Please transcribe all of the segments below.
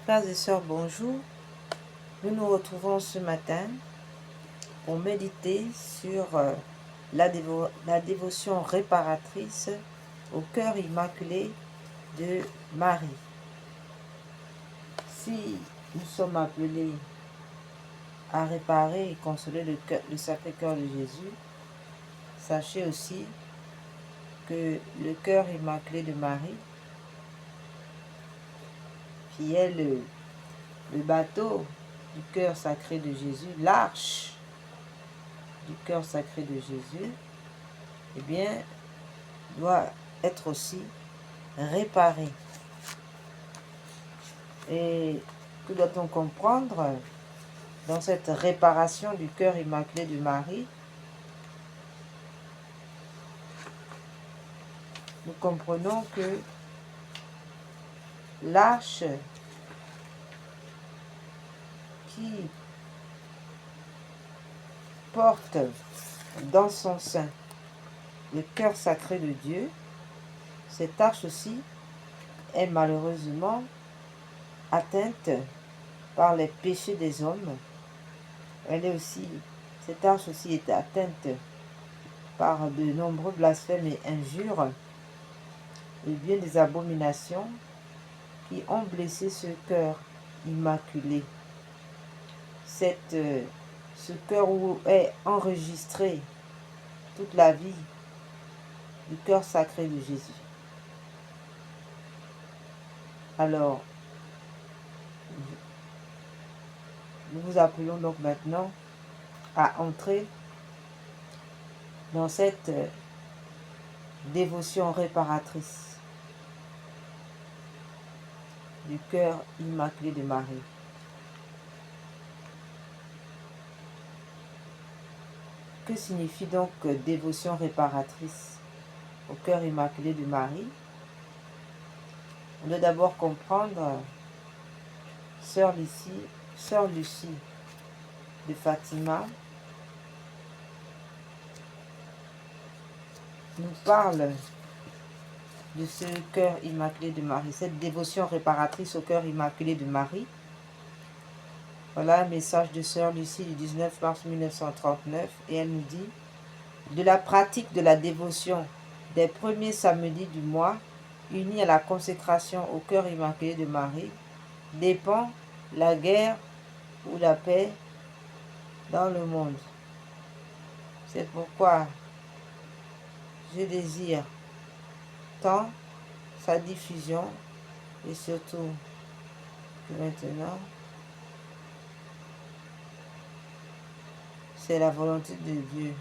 Frères et sœurs, bonjour. Nous nous retrouvons ce matin pour méditer sur la dévotion réparatrice au cœur immaculé de Marie. Si nous sommes appelés à réparer et consoler le Sacré-Cœur de Jésus, sachez aussi que le cœur immaculé de Marie, qui est le bateau du cœur sacré de Jésus, l'arche du cœur sacré de Jésus, eh bien, doit être aussi réparé. Et que doit-on comprendre dans cette réparation du cœur immaculé de Marie? Nous comprenons que l'arche qui porte dans son sein le cœur sacré de Dieu, cette arche aussi est malheureusement atteinte par les péchés des hommes. Cette arche aussi est atteinte par de nombreux blasphèmes et injures et bien des abominations qui ont blessé ce cœur immaculé. Ce cœur où est enregistrée toute la vie du cœur sacré de Jésus. Alors, nous vous appelons donc maintenant à entrer dans cette dévotion réparatrice du cœur immaculé de Marie. Que signifie donc dévotion réparatrice au cœur immaculé de Marie? On doit d'abord comprendre Sœur Lucie de Fatima nous parle de ce cœur immaculé de Marie, cette dévotion réparatrice au cœur immaculé de Marie. Voilà un message de Sœur Lucie du 19 mars 1939 et elle nous dit: de la pratique de la dévotion des premiers samedis du mois, unis à la consécration au cœur immaculé de Marie, dépend la guerre ou la paix dans le monde. C'est pourquoi je désire tant sa diffusion et surtout que maintenant c'est la volonté de Dieu.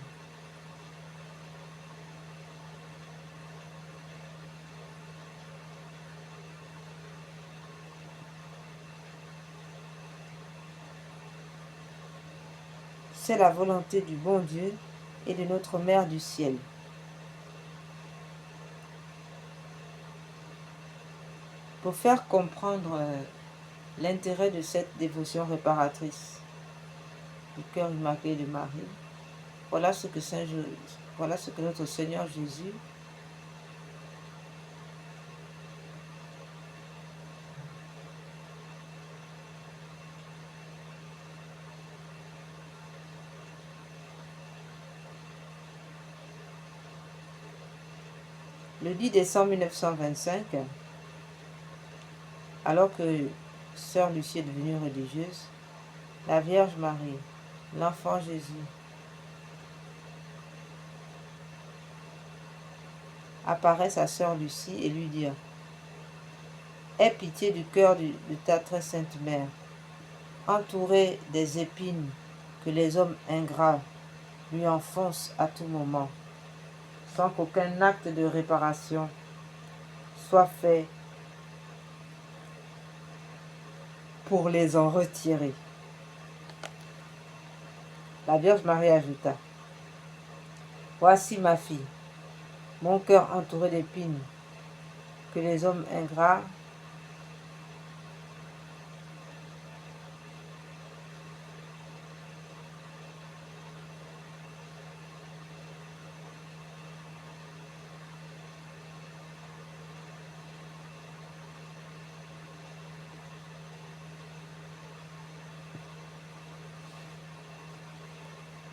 C'est la volonté du bon Dieu et de notre Mère du ciel. Pour faire comprendre l'intérêt de cette dévotion réparatrice du cœur immaculé de Marie, voilà ce que notre Seigneur Jésus le 10 décembre 1925, alors que Sœur Lucie est devenue religieuse, la Vierge Marie, l'enfant Jésus, apparaissent à Sœur Lucie et lui dire: aie pitié du cœur de ta très sainte mère, entourée des épines que les hommes ingrats lui enfoncent à tout moment, sans qu'aucun acte de réparation soit fait pour les en retirer. La Vierge Marie ajouta: voici ma fille, mon cœur entouré d'épines que les hommes ingrats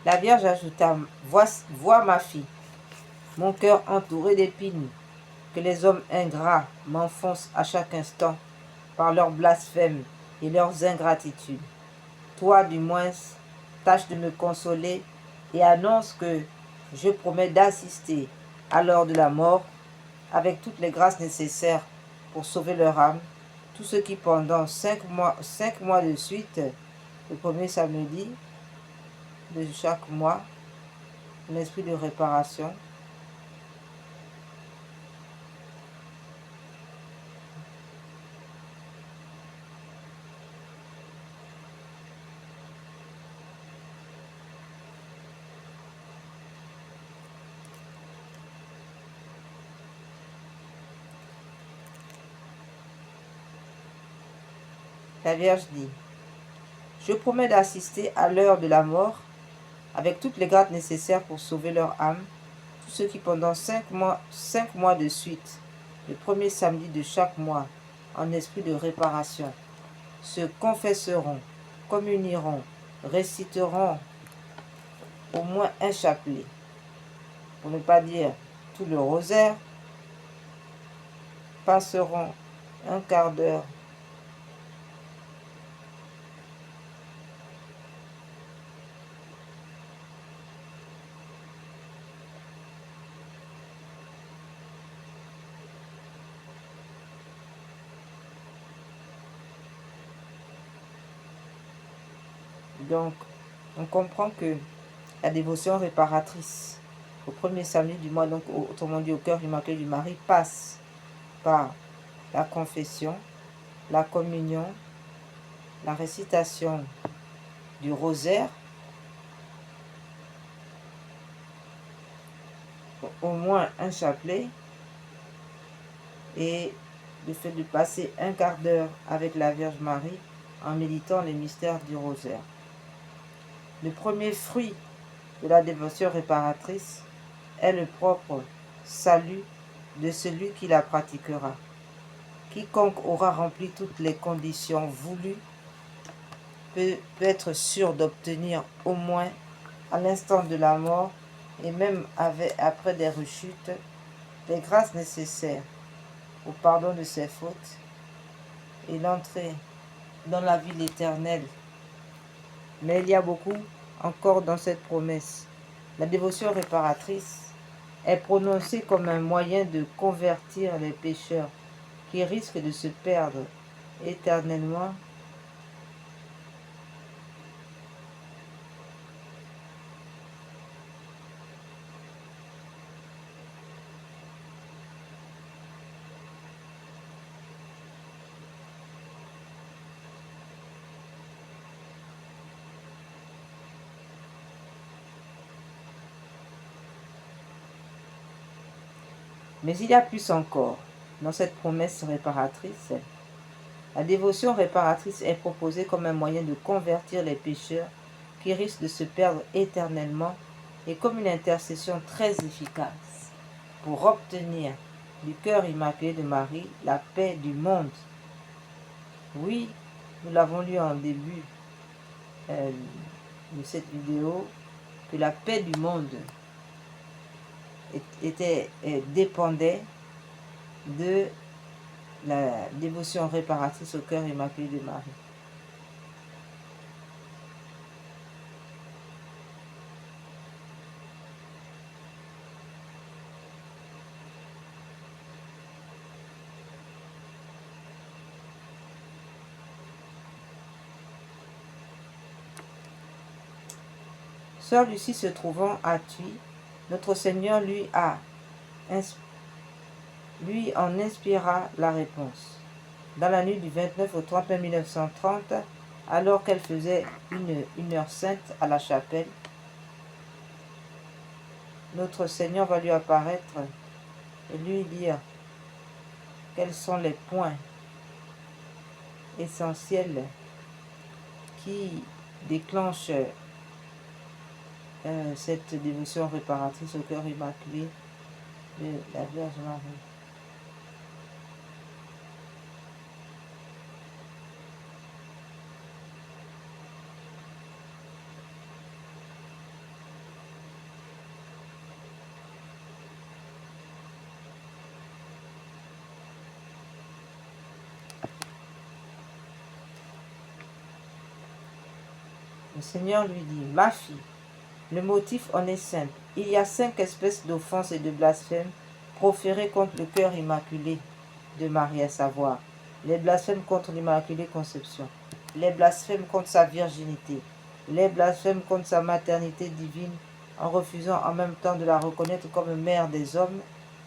La Vierge ajouta, vois ma fille, mon cœur entouré d'épines, que les hommes ingrats m'enfoncent à chaque instant par leurs blasphèmes et leurs ingratitudes. Toi, du moins, tâche de me consoler et annonce que je promets d'assister à l'heure de la mort avec toutes les grâces nécessaires pour sauver leur âme, tous ceux qui pendant 5 mois de suite, le premier samedi de chaque mois, l'esprit de réparation, la Vierge dit, je promets d'assister à l'heure de la mort avec toutes les grâces nécessaires pour sauver leur âme, tous ceux qui pendant 5 mois de suite, le premier samedi de chaque mois, en esprit de réparation, se confesseront, communieront, réciteront au moins un chapelet, pour ne pas dire tout le rosaire, passeront un quart d'heure Donc, on comprend que la dévotion réparatrice au premier samedi du mois, donc autrement dit au cœur immaculé du Marie, passe par la confession, la communion, la récitation du rosaire, au moins un chapelet, et le fait de passer un quart d'heure avec la Vierge Marie en méditant les mystères du rosaire. Le premier fruit de la dévotion réparatrice est le propre salut de celui qui la pratiquera. Quiconque aura rempli toutes les conditions voulues peut être sûr d'obtenir au moins à l'instant de la mort et même après des rechutes, les grâces nécessaires au pardon de ses fautes et l'entrée dans la vie éternelle. Mais il y a beaucoup encore dans cette promesse. La dévotion réparatrice est prononcée comme un moyen de convertir les pécheurs qui risquent de se perdre éternellement. Mais il y a plus encore dans cette promesse réparatrice. La dévotion réparatrice est proposée comme un moyen de convertir les pécheurs qui risquent de se perdre éternellement et comme une intercession très efficace pour obtenir du cœur immaculé de Marie la paix du monde. Oui, nous l'avons lu en début de cette vidéo, que la paix du monde dépendait de la dévotion réparatrice au cœur immaculé de Marie. Sœur Lucie se trouvant à Thuy, notre Seigneur lui en inspira la réponse. Dans la nuit du 29 au 30 mai 1930, alors qu'elle faisait une heure sainte à la chapelle, notre Seigneur va lui apparaître et lui dire quels sont les points essentiels qui déclenchent cette dévotion réparatrice au cœur immaculé de la Vierge Marie. Le Seigneur lui dit, « Ma fille, le motif en est simple. Il y a 5 espèces d'offenses et de blasphèmes proférés contre le cœur immaculé de Marie, à savoir les blasphèmes contre l'Immaculée Conception, les blasphèmes contre sa virginité, les blasphèmes contre sa maternité divine en refusant en même temps de la reconnaître comme mère des hommes,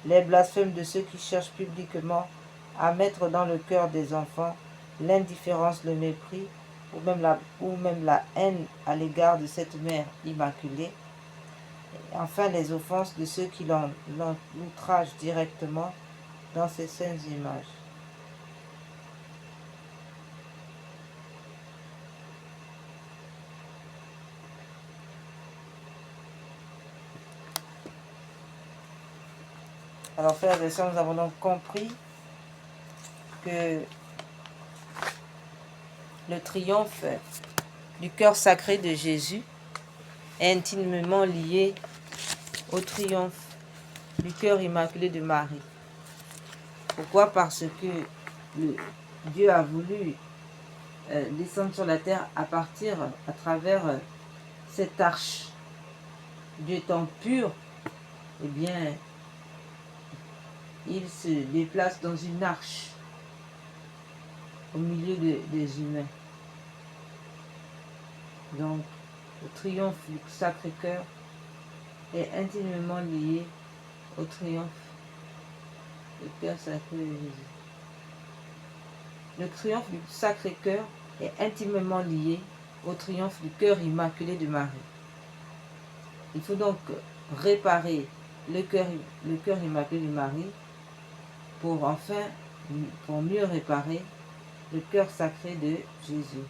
les blasphèmes de ceux qui cherchent publiquement à mettre dans le cœur des enfants l'indifférence, le mépris ou même la haine à l'égard de cette mère immaculée. Et enfin, les offenses de ceux qui l'outragent directement dans ces saintes images. Alors, frères et sœurs, nous avons donc compris que le triomphe du cœur sacré de Jésus est intimement lié au triomphe du cœur immaculé de Marie. Pourquoi? Parce que Dieu a voulu descendre sur la terre à travers cette arche. Dieu étant pur, eh bien, il se déplace dans une arche au milieu des humains. Donc, le triomphe du Sacré-Cœur est intimement lié au triomphe du cœur sacré de Jésus. Le triomphe du Sacré-Cœur est intimement lié au triomphe du cœur immaculé de Marie. Il faut donc réparer le cœur immaculé de Marie pour mieux réparer le cœur sacré de Jésus.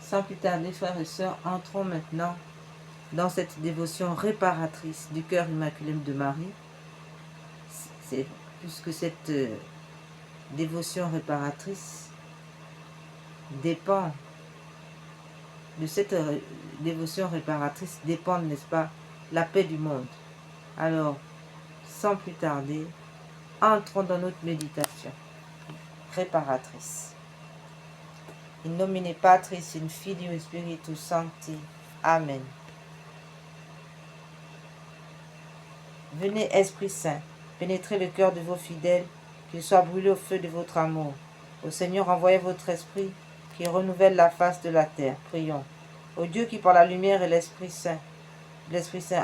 Sans plus tarder, frères et sœurs, entrons maintenant dans cette dévotion réparatrice du cœur immaculé de Marie. Puisque cette dévotion réparatrice dépend de cette dévotion réparatrice dépend, n'est-ce pas, la paix du monde. Alors, sans plus tarder, entrons dans notre méditation réparatrice. In nomine Patris, in Filio Spiritus Sancti. Amen. Venez, Esprit Saint, pénétrez le cœur de vos fidèles, qu'ils soient brûlés au feu de votre amour. Au Seigneur, envoyez votre Esprit, qui renouvelle la face de la terre. Prions. Ô Dieu qui par la lumière et l'Esprit Saint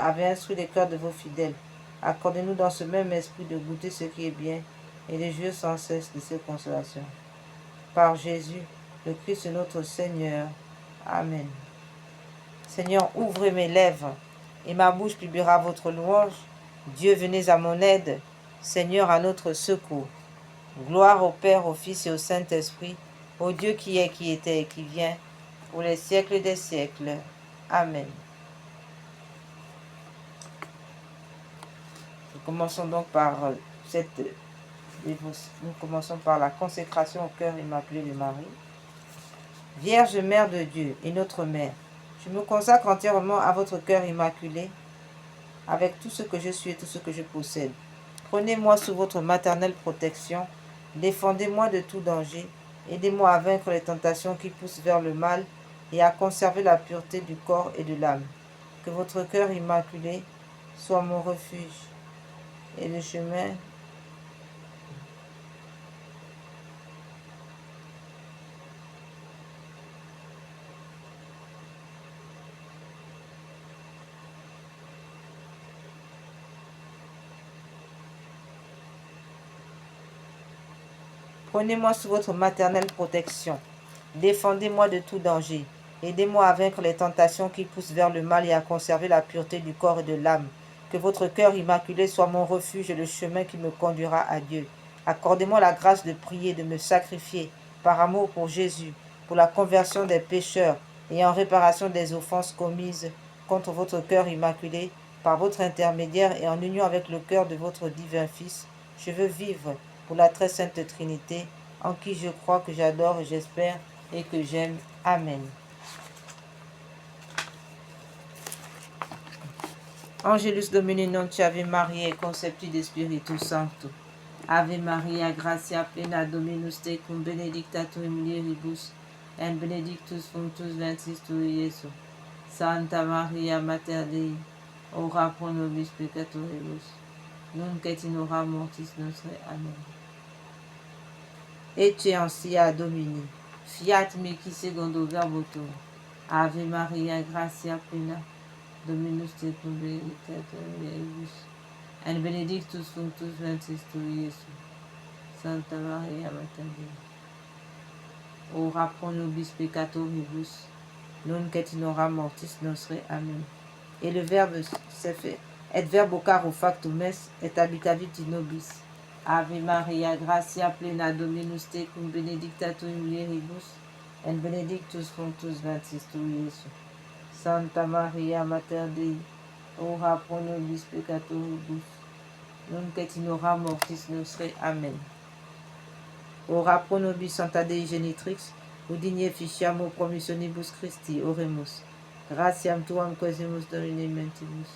avait instruit les cœurs de vos fidèles, accordez-nous dans ce même esprit de goûter ce qui est bien et de jouir sans cesse de ses consolations. Par Jésus, le Christ notre Seigneur. Amen. Seigneur, ouvrez mes lèvres, et ma bouche publiera votre louange. Dieu, venez à mon aide. Seigneur, à notre secours. Gloire au Père, au Fils et au Saint-Esprit, au Dieu qui est, qui était et qui vient, pour les siècles des siècles. Amen. Nous commençons donc par la consécration au cœur immaculé de Marie. Vierge Mère de Dieu et notre Mère, je me consacre entièrement à votre cœur immaculé, avec tout ce que je suis et tout ce que je possède. Prenez-moi sous votre maternelle protection, défendez-moi de tout danger, aidez-moi à vaincre les tentations qui poussent vers le mal et à conserver la pureté du corps et de l'âme. Que votre cœur immaculé soit mon refuge et le chemin Prenez-moi sous votre maternelle protection. Défendez-moi de tout danger. Aidez-moi à vaincre les tentations qui poussent vers le mal et à conserver la pureté du corps et de l'âme. Que votre cœur immaculé soit mon refuge et le chemin qui me conduira à Dieu. Accordez-moi la grâce de prier, de me sacrifier, par amour pour Jésus, pour la conversion des pécheurs et en réparation des offenses commises contre votre cœur immaculé, par votre intermédiaire et en union avec le cœur de votre divin Fils. Je veux vivre pour la très sainte Trinité, en qui je crois, que j'adore, j'espère et que j'aime. Amen. Angelus Domini non ci Ave Maria, concepti de Spiritus Sancto. Ave Maria, gratia plena Dominus tecum, benedicta tu in mulieribus, et benedictus fructus ventris tui, Iesus. Santa Maria, Mater Dei, ora pro nobis peccatoribus, nunc et in hora mortis nostre. Amen. Ecce ancia Domini, fiat mihi secundo verbo tuo. Ave Maria, gratia plena, Dominus tecum, benedicta tu in mulieribus, et benedictus fructus ventris tui, Iesus. Santa Maria, Mater Dei, ora pro nobis peccatoribus, nunc et in hora mortis nostre. Amen. Et le Verbe s'est fait, et verbo caro factum est, et habitavit in nobis. Ave Maria, gratia plena Dominus tecum, benedicta tu in mulieribus, et benedictus fructus ventris tui, Iesus. Santa Maria, Mater Dei, ora pro nobis peccatoribus, nunc et in hora mortis nostre. Amen. Ora pro nobis Santa Dei Genitrix, udinie ficiamo promissionibus Christi, oremus. Gratiam tuam quesimus Domine mentibus.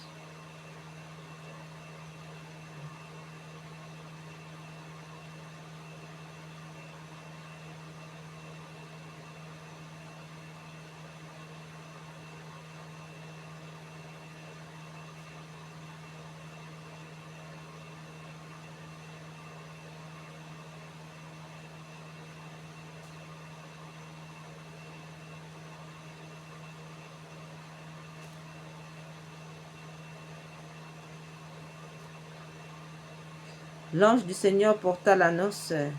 L'ange du Seigneur porta l'annonce.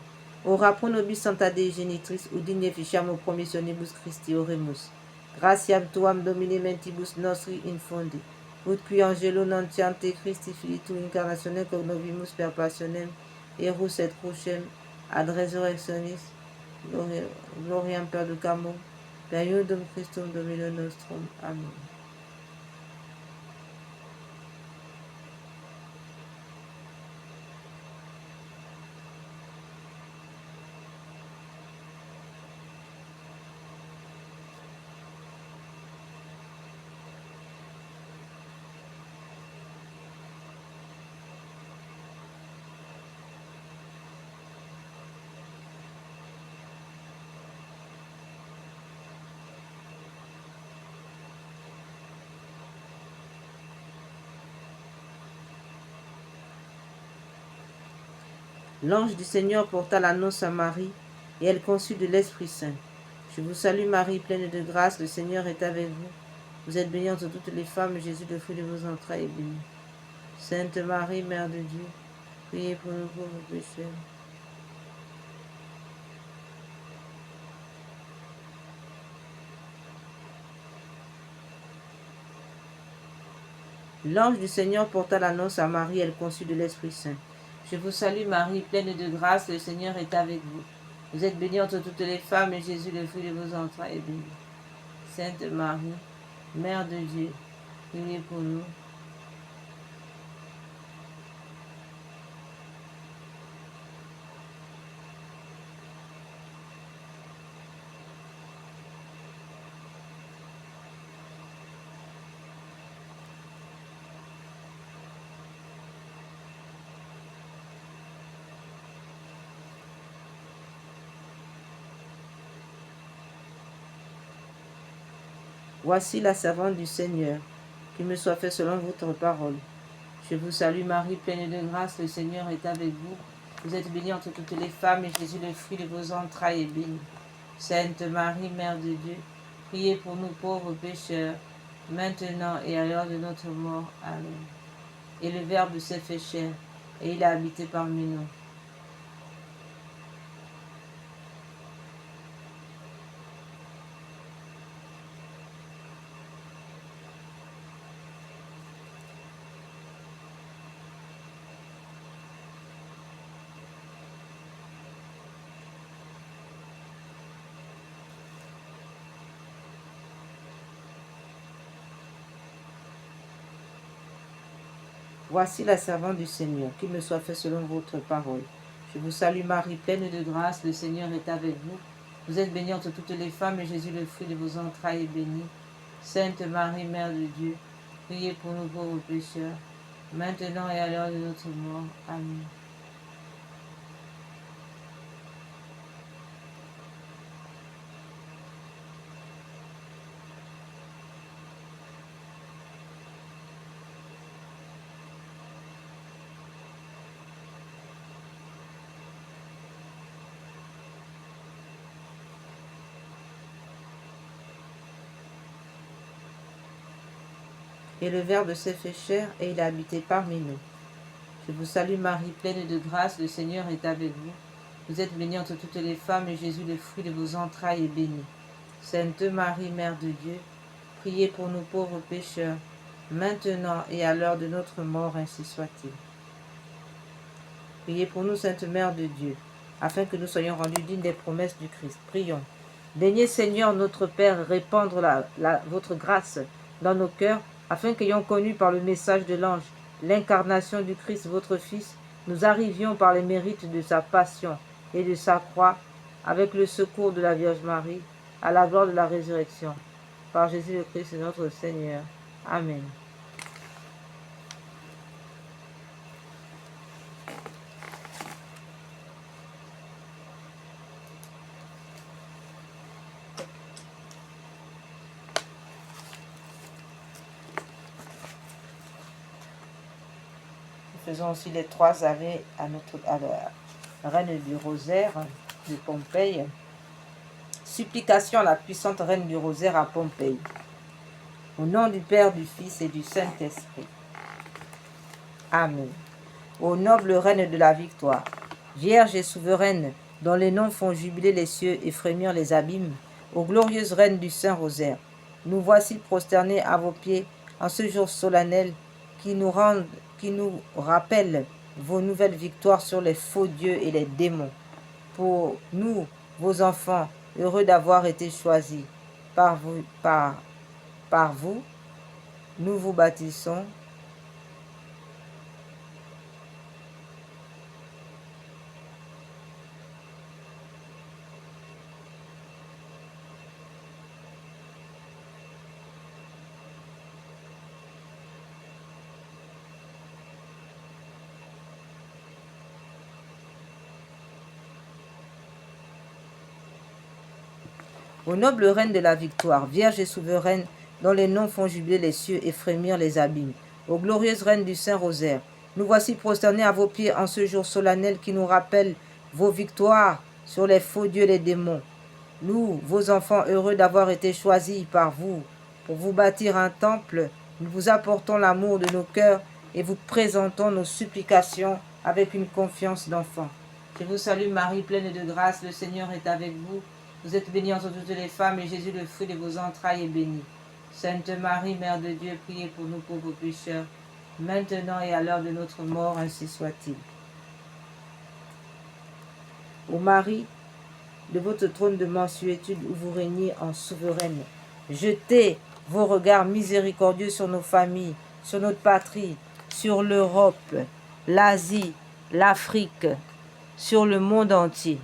Ora pro nobis Santa Dei Genitrix, udinie ficiamo promissionibus Christi, oremus. Gratiam tuam Domine mentibus nostri infondi, ut qui angelo nuntiante Christi filii tu incarnationem cognovimus per passionem, erus et crucem, ad resurrectionis, gloriam perducamur, per iudum Christum Domino nostrum. Amen. L'ange du Seigneur porta l'annonce à Marie, et elle conçut de l'Esprit Saint. Je vous salue Marie, pleine de grâce, le Seigneur est avec vous. Vous êtes bénie entre toutes les femmes, et Jésus, le fruit de vos entrailles, est béni. Sainte Marie, Mère de Dieu, priez pour nous pauvres pécheurs. L'ange du Seigneur porta l'annonce à Marie, elle conçut de l'Esprit Saint. Je vous salue Marie, pleine de grâce, le Seigneur est avec vous. Vous êtes bénie entre toutes les femmes, et Jésus, le fruit de vos entrailles, est béni. Sainte Marie, Mère de Dieu, priez pour nous. Voici la servante du Seigneur, qu'il me soit fait selon votre parole. Je vous salue Marie, pleine de grâce, le Seigneur est avec vous. Vous êtes bénie entre toutes les femmes, et Jésus, le fruit de vos entrailles, est béni. Sainte Marie, Mère de Dieu, priez pour nous pauvres pécheurs, maintenant et à l'heure de notre mort. Amen. Et le Verbe s'est fait chair, et il a habité parmi nous. Voici la servante du Seigneur, qu'il me soit fait selon votre parole. Je vous salue Marie, pleine de grâce, le Seigneur est avec vous. Vous êtes bénie entre toutes les femmes, et Jésus, le fruit de vos entrailles, est béni. Sainte Marie, Mère de Dieu, Priez pour nous pauvres pécheurs, maintenant et à l'heure de notre mort. Amen. Et le Verbe s'est fait chair et il a habité parmi nous. Je vous salue Marie, pleine de grâce, le Seigneur est avec vous. Vous êtes bénie entre toutes les femmes et Jésus, le fruit de vos entrailles, est béni. Sainte Marie, Mère de Dieu, priez pour nous pauvres pécheurs, maintenant et à l'heure de notre mort, ainsi soit-il. Priez pour nous, Sainte Mère de Dieu, afin que nous soyons rendus dignes des promesses du Christ. Prions. Daignez, Seigneur notre Père, répandre votre grâce dans nos cœurs, afin qu'ayant connu par le message de l'ange l'incarnation du Christ, votre Fils, nous arrivions par les mérites de sa passion et de sa croix, avec le secours de la Vierge Marie, à la gloire de la résurrection. Par Jésus le Christ, notre Seigneur. Amen. Nous faisons aussi les 3 Ave à la Reine du Rosaire de Pompéi. Supplication à la puissante Reine du Rosaire à Pompéi. Au nom du Père, du Fils et du Saint-Esprit. Amen. Ô noble Reine de la victoire, Vierge et souveraine, dont les noms font jubiler les cieux et frémir les abîmes, ô glorieuse Reine du Saint-Rosaire, nous voici prosternés à vos pieds en ce jour solennel qui nous rappelle vos nouvelles victoires sur les faux dieux et les démons. Pour nous, vos enfants, heureux d'avoir été choisis par vous, nous vous baptisons Ô noble Reine de la victoire, Vierge et souveraine, dont les noms font jubiler les cieux et frémir les abîmes, ô glorieuse Reine du Saint-Rosaire, nous voici prosternés à vos pieds en ce jour solennel qui nous rappelle vos victoires sur les faux dieux et les démons. Nous, vos enfants heureux d'avoir été choisis par vous pour vous bâtir un temple, nous vous apportons l'amour de nos cœurs et vous présentons nos supplications avec une confiance d'enfant. Je vous salue Marie, pleine de grâce, le Seigneur est avec vous. Vous êtes bénie entre toutes les femmes et Jésus, le fruit de vos entrailles, est béni. Sainte Marie, Mère de Dieu, priez pour nous pauvres pécheurs, maintenant et à l'heure de notre mort, ainsi soit-il. Ô Marie, de votre trône de mansuétude où vous régnez en souveraine, jetez vos regards miséricordieux sur nos familles, sur notre patrie, sur l'Europe, l'Asie, l'Afrique, sur le monde entier,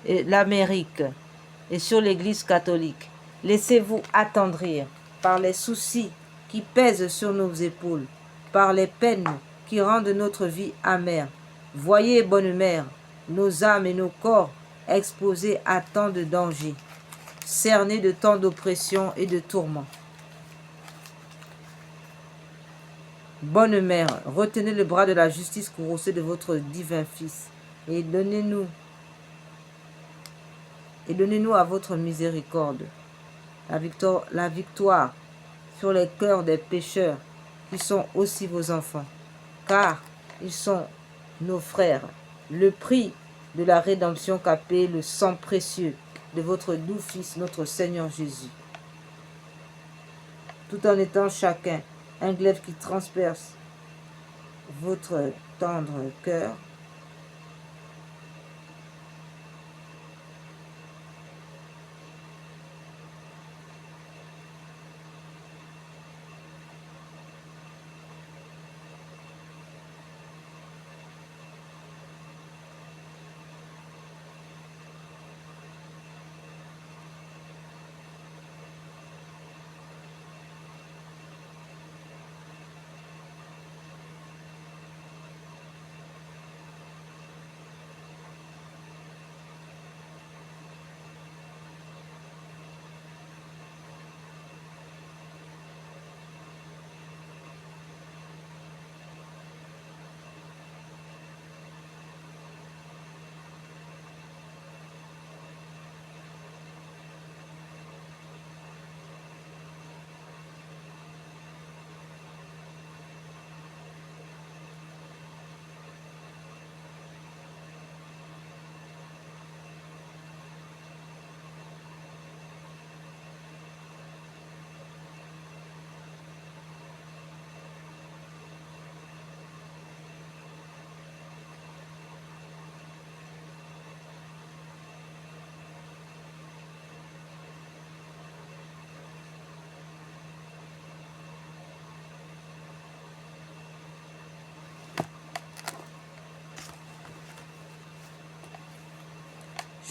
et l'Amérique, et sur l'Église catholique. Laissez-vous attendrir par les soucis qui pèsent sur nos épaules, par les peines qui rendent notre vie amère. Voyez, bonne mère, nos âmes et nos corps exposés à tant de dangers, cernés de tant d'oppressions et de tourments. Bonne mère, retenez le bras de la justice courroucé de votre divin Fils et donnez-nous à votre miséricorde la victoire sur les cœurs des pécheurs qui sont aussi vos enfants, car ils sont nos frères, le prix de la rédemption qu'a payé le sang précieux de votre doux Fils, notre Seigneur Jésus. Tout en étant chacun un glaive qui transperce votre tendre cœur,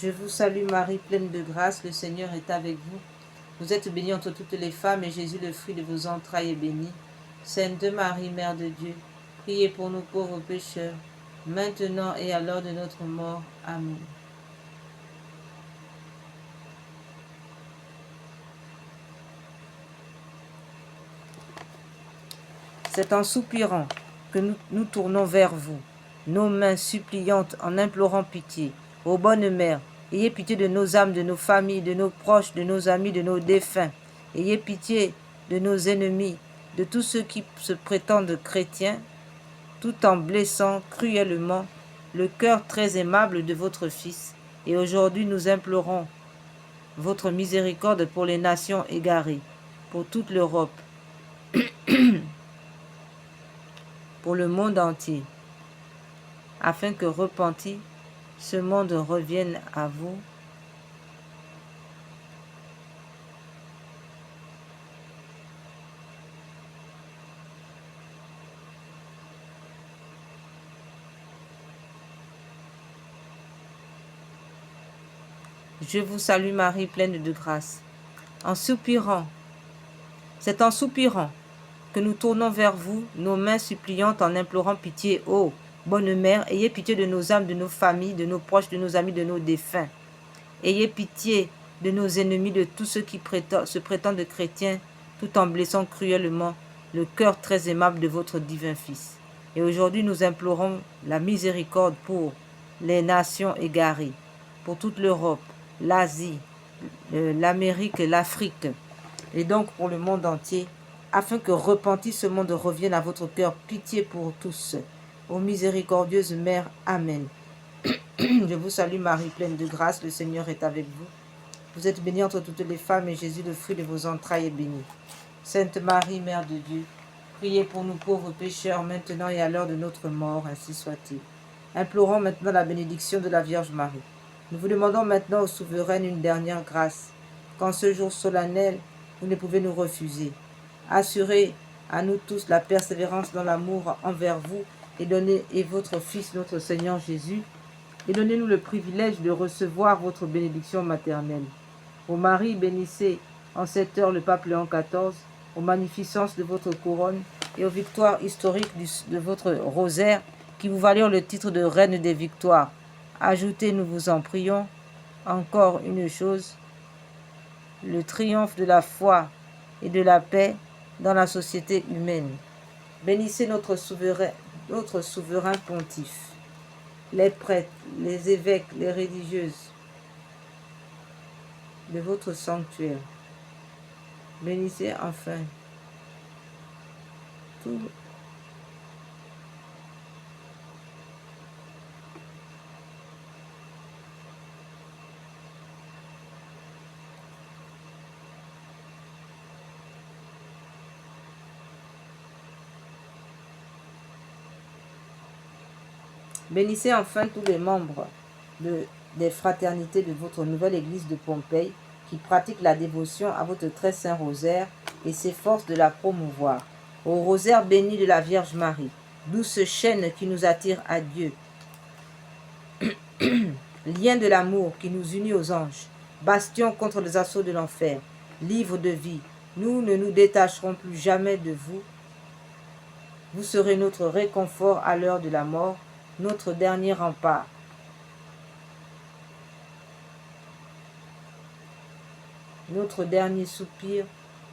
Je vous salue Marie, pleine de grâce, le Seigneur est avec vous. Vous êtes bénie entre toutes les femmes, et Jésus, le fruit de vos entrailles, est béni. Sainte Marie, Mère de Dieu, priez pour nous pauvres pécheurs, maintenant et à l'heure de notre mort. Amen. C'est en soupirant que nous tournons vers vous, nos mains suppliantes en implorant pitié. Ô bonne mère, ayez pitié de nos âmes, de nos familles, de nos proches, de nos amis, de nos défunts. Ayez pitié de nos ennemis, de tous ceux qui se prétendent chrétiens, tout en blessant cruellement le cœur très aimable de votre Fils. Et aujourd'hui nous implorons votre miséricorde pour les nations égarées, pour toute l'Europe, pour le monde entier, afin que repenti, ce monde revienne à vous. Je vous salue Marie, pleine de grâce. En soupirant, c'est en soupirant que nous tournons vers vous, nos mains suppliantes en implorant pitié. Ô bonne mère, ayez pitié de nos âmes, de nos familles, de nos proches, de nos amis, de nos défunts. Ayez pitié de nos ennemis, de tous ceux qui se prétendent chrétiens, tout en blessant cruellement le cœur très aimable de votre divin Fils. Et aujourd'hui, nous implorons la miséricorde pour les nations égarées, pour toute l'Europe, l'Asie, l'Amérique et l'Afrique, et donc pour le monde entier, afin que repenti ce monde revienne à votre cœur. Pitié pour tous. Ô miséricordieuse Mère, Amen. Je vous salue Marie, pleine de grâce, le Seigneur est avec vous. Vous êtes bénie entre toutes les femmes, et Jésus, le fruit de vos entrailles, est béni. Sainte Marie, Mère de Dieu, priez pour nous pauvres pécheurs, maintenant et à l'heure de notre mort, ainsi soit-il. Implorons maintenant la bénédiction de la Vierge Marie. Nous vous demandons maintenant, ô souveraine, une dernière grâce, qu'en ce jour solennel, vous ne pouvez nous refuser. Assurez à nous tous la persévérance dans l'amour envers vous, et votre Fils, notre Seigneur Jésus, et donnez-nous le privilège de recevoir votre bénédiction maternelle. Ô Marie, bénissez en cette heure le pape Léon XIV, aux magnificences de votre couronne et aux victoires historiques de votre rosaire, qui vous valurent le titre de Reine des victoires. Ajoutez, nous vous en prions, encore une chose, le triomphe de la foi et de la paix dans la société humaine. Bénissez notre souverain pontife, les prêtres, les évêques, les religieuses de votre sanctuaire. Bénissez enfin tout. Bénissez enfin tous les membres des fraternités de votre nouvelle église de Pompéi qui pratiquent la dévotion à votre très saint rosaire et s'efforcent de la promouvoir. Au rosaire béni de la Vierge Marie, douce chaîne qui nous attire à Dieu, lien de l'amour qui nous unit aux anges, bastion contre les assauts de l'enfer, livre de vie, nous ne nous détacherons plus jamais de vous. Vous serez notre réconfort à l'heure de la mort, notre dernier rempart. Notre dernier soupir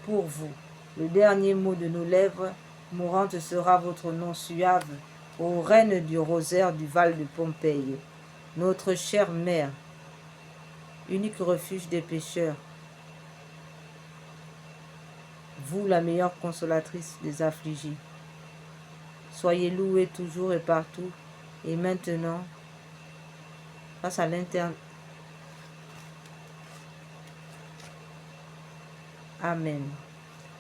pour vous. Le dernier mot de nos lèvres mourantes sera votre nom suave, ô reine du rosaire du Val de Pompéi. Notre chère mère, unique refuge des pécheurs, vous la meilleure consolatrice des affligés. Soyez loués toujours et partout, et maintenant, face à l'interne. Amen.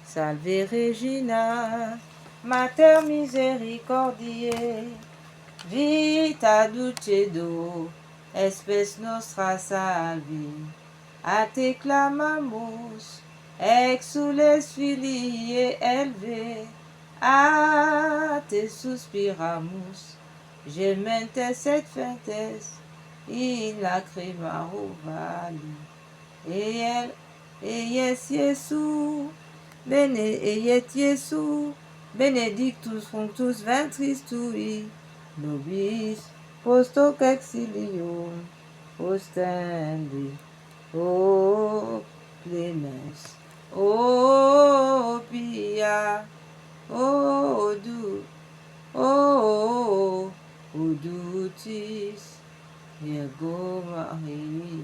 Salve Regina, Mater misericordiae, vita dulcedo, espes nostra salvi. A te clamamus, exules filii elve, a te suspiramus, gementes et fentes, il a créé Marovali. Et elle, et yes, Yesu, et Yesu, benedictus fructus ventris tui, nobis post hoc exilium, ostendi, o clemens, o pia, o du, o dutis, Virgo Marie.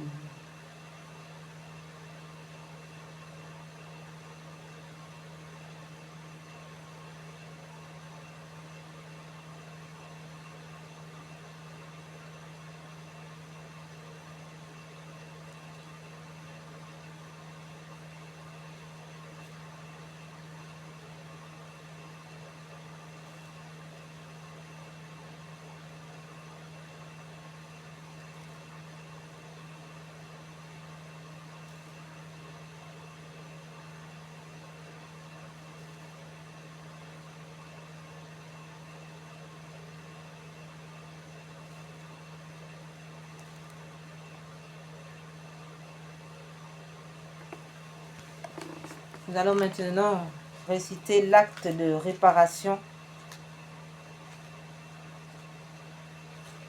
Nous allons maintenant réciter l'acte de réparation,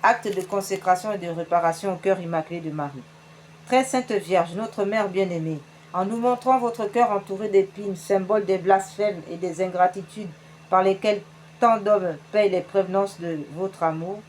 acte de consécration et de réparation au cœur immaculé de Marie. Très Sainte Vierge, notre Mère bien-aimée, en nous montrant votre cœur entouré d'épines, symbole des blasphèmes et des ingratitudes par lesquelles tant d'hommes payent les prévenances de votre amour,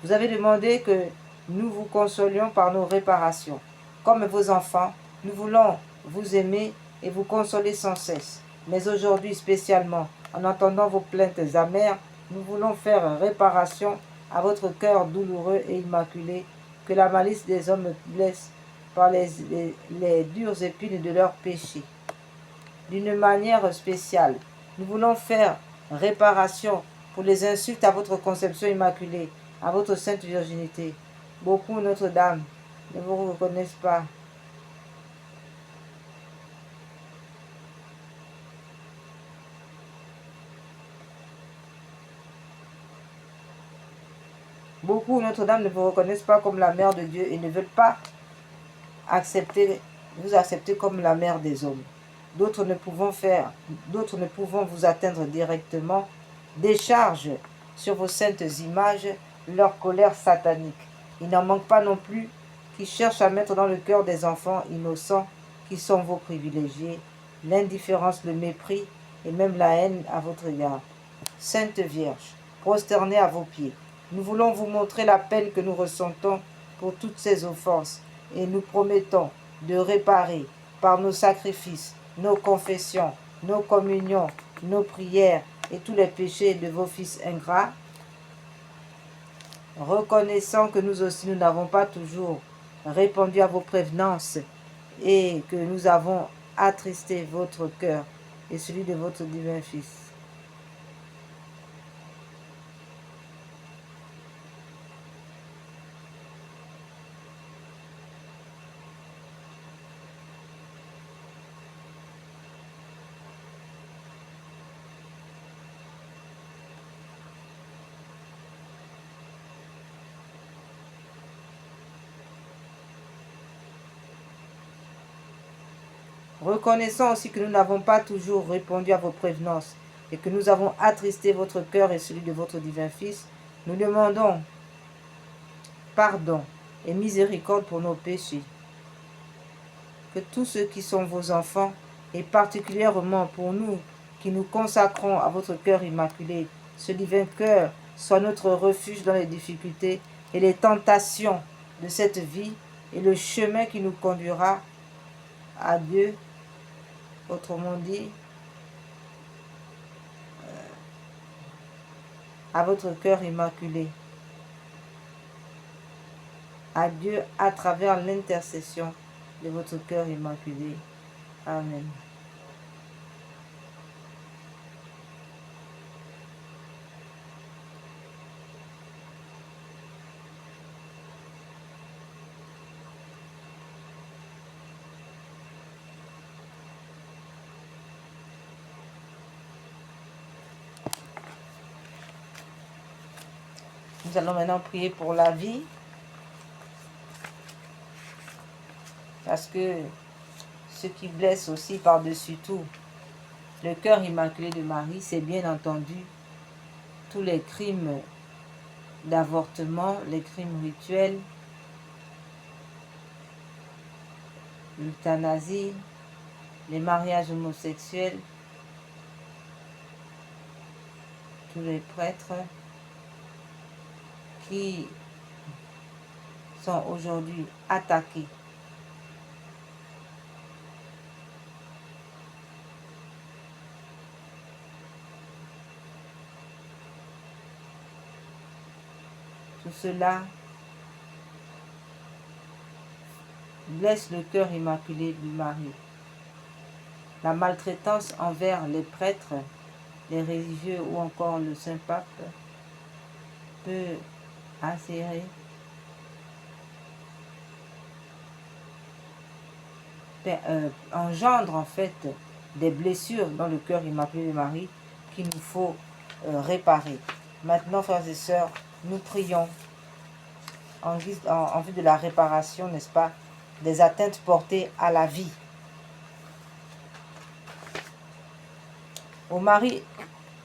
vous avez demandé que nous vous consolions par nos réparations. Comme vos enfants, nous voulons vous aimer et vous consoler sans cesse. Mais aujourd'hui spécialement, en entendant vos plaintes amères, nous voulons faire réparation à votre cœur douloureux et immaculé, que la malice des hommes blesse par les dures épines de leurs péchés. D'une manière spéciale, nous voulons faire réparation pour les insultes à votre conception immaculée, à votre sainte virginité. Beaucoup, Notre-Dame, ne vous reconnaissent pas. Beaucoup, Notre-Dame, ne vous reconnaissent pas comme la mère de Dieu et ne veulent pas vous accepter comme la mère des hommes. D'autres ne pouvant vous atteindre directement, déchargent sur vos saintes images leur colère satanique. Il n'en manque pas non plus qui cherchent à mettre dans le cœur des enfants innocents, qui sont vos privilégiés, l'indifférence, le mépris et même la haine à votre égard. Sainte Vierge, prosternée à vos pieds, nous voulons vous montrer la peine que nous ressentons pour toutes ces offenses et nous promettons de réparer par nos sacrifices, nos confessions, nos communions, nos prières et tous les péchés de vos fils ingrats, reconnaissant que nous aussi nous n'avons pas toujours répondu à vos prévenances et que nous avons attristé votre cœur et celui de votre divin Fils. Reconnaissons aussi que nous n'avons pas toujours répondu à vos prévenances et que nous avons attristé votre cœur et celui de votre divin Fils, nous demandons pardon et miséricorde pour nos péchés. Que tous ceux qui sont vos enfants, et particulièrement pour nous qui nous consacrons à votre cœur immaculé, ce divin cœur soit notre refuge dans les difficultés et les tentations de cette vie et le chemin qui nous conduira à Dieu, autrement dit, à votre cœur immaculé, à Dieu à travers l'intercession de votre cœur immaculé. Amen. Nous allons maintenant prier pour la vie. Parce que ce qui blesse aussi par-dessus tout, le cœur immaculé de Marie, c'est bien entendu tous les crimes d'avortement, les crimes rituels, l'euthanasie, les mariages homosexuels, tous les prêtres qui sont aujourd'hui attaqués. Tout cela blesse le cœur immaculé de Marie. La maltraitance envers les prêtres, les religieux ou encore le Saint-Pape peut insérer engendre en fait des blessures dans le cœur immaculé de Marie qu'il nous faut réparer. Maintenant, frères et sœurs, nous prions en vue de la réparation, n'est-ce pas, des atteintes portées à la vie. Ô Marie,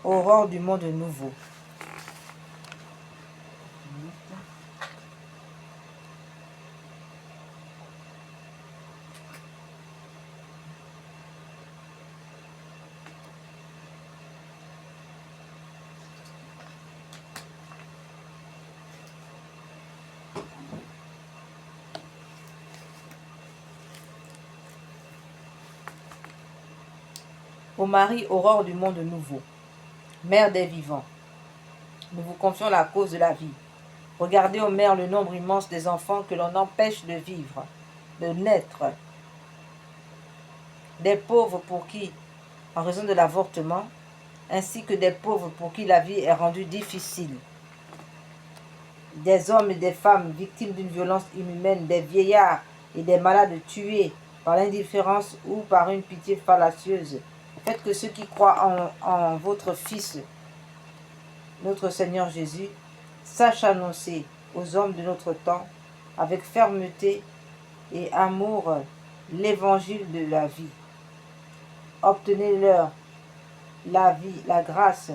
aurore du monde nouveau. Ô Marie, aurore du monde nouveau, mère des vivants, nous vous confions la cause de la vie. Regardez, ô mère, le nombre immense des enfants que l'on empêche de vivre, de naître, des pauvres pour qui, en raison de l'avortement, ainsi que des pauvres pour qui la vie est rendue difficile, des hommes et des femmes victimes d'une violence inhumaine, des vieillards et des malades tués par l'indifférence ou par une pitié fallacieuse. Faites que ceux qui croient en votre Fils, notre Seigneur Jésus, sachent annoncer aux hommes de notre temps, avec fermeté et amour, l'évangile de la vie. Obtenez-leur la vie, la grâce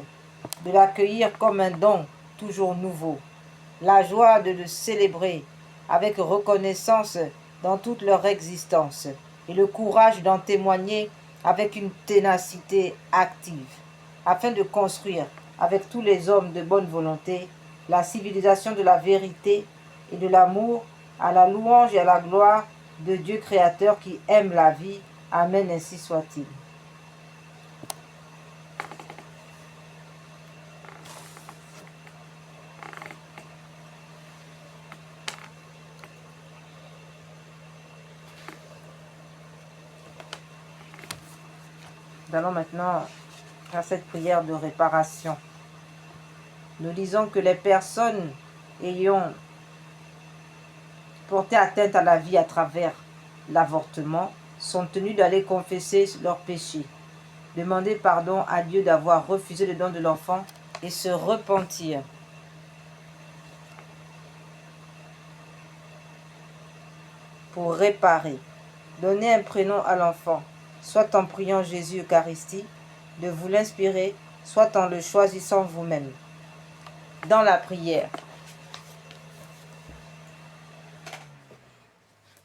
de l'accueillir comme un don toujours nouveau, la joie de le célébrer avec reconnaissance dans toute leur existence et le courage d'en témoigner avec une ténacité active, afin de construire avec tous les hommes de bonne volonté la civilisation de la vérité et de l'amour à la louange et à la gloire de Dieu créateur qui aime la vie. Amen, ainsi soit-il. Nous allons maintenant faire cette prière de réparation. Nous disons que les personnes ayant porté atteinte à la vie à travers l'avortement sont tenues d'aller confesser leurs péchés, demander pardon à Dieu d'avoir refusé le don de l'enfant et se repentir. Pour réparer, donner un prénom à l'enfant, soit en priant Jésus Eucharistie, de vous l'inspirer, soit en le choisissant vous-même. Dans la prière,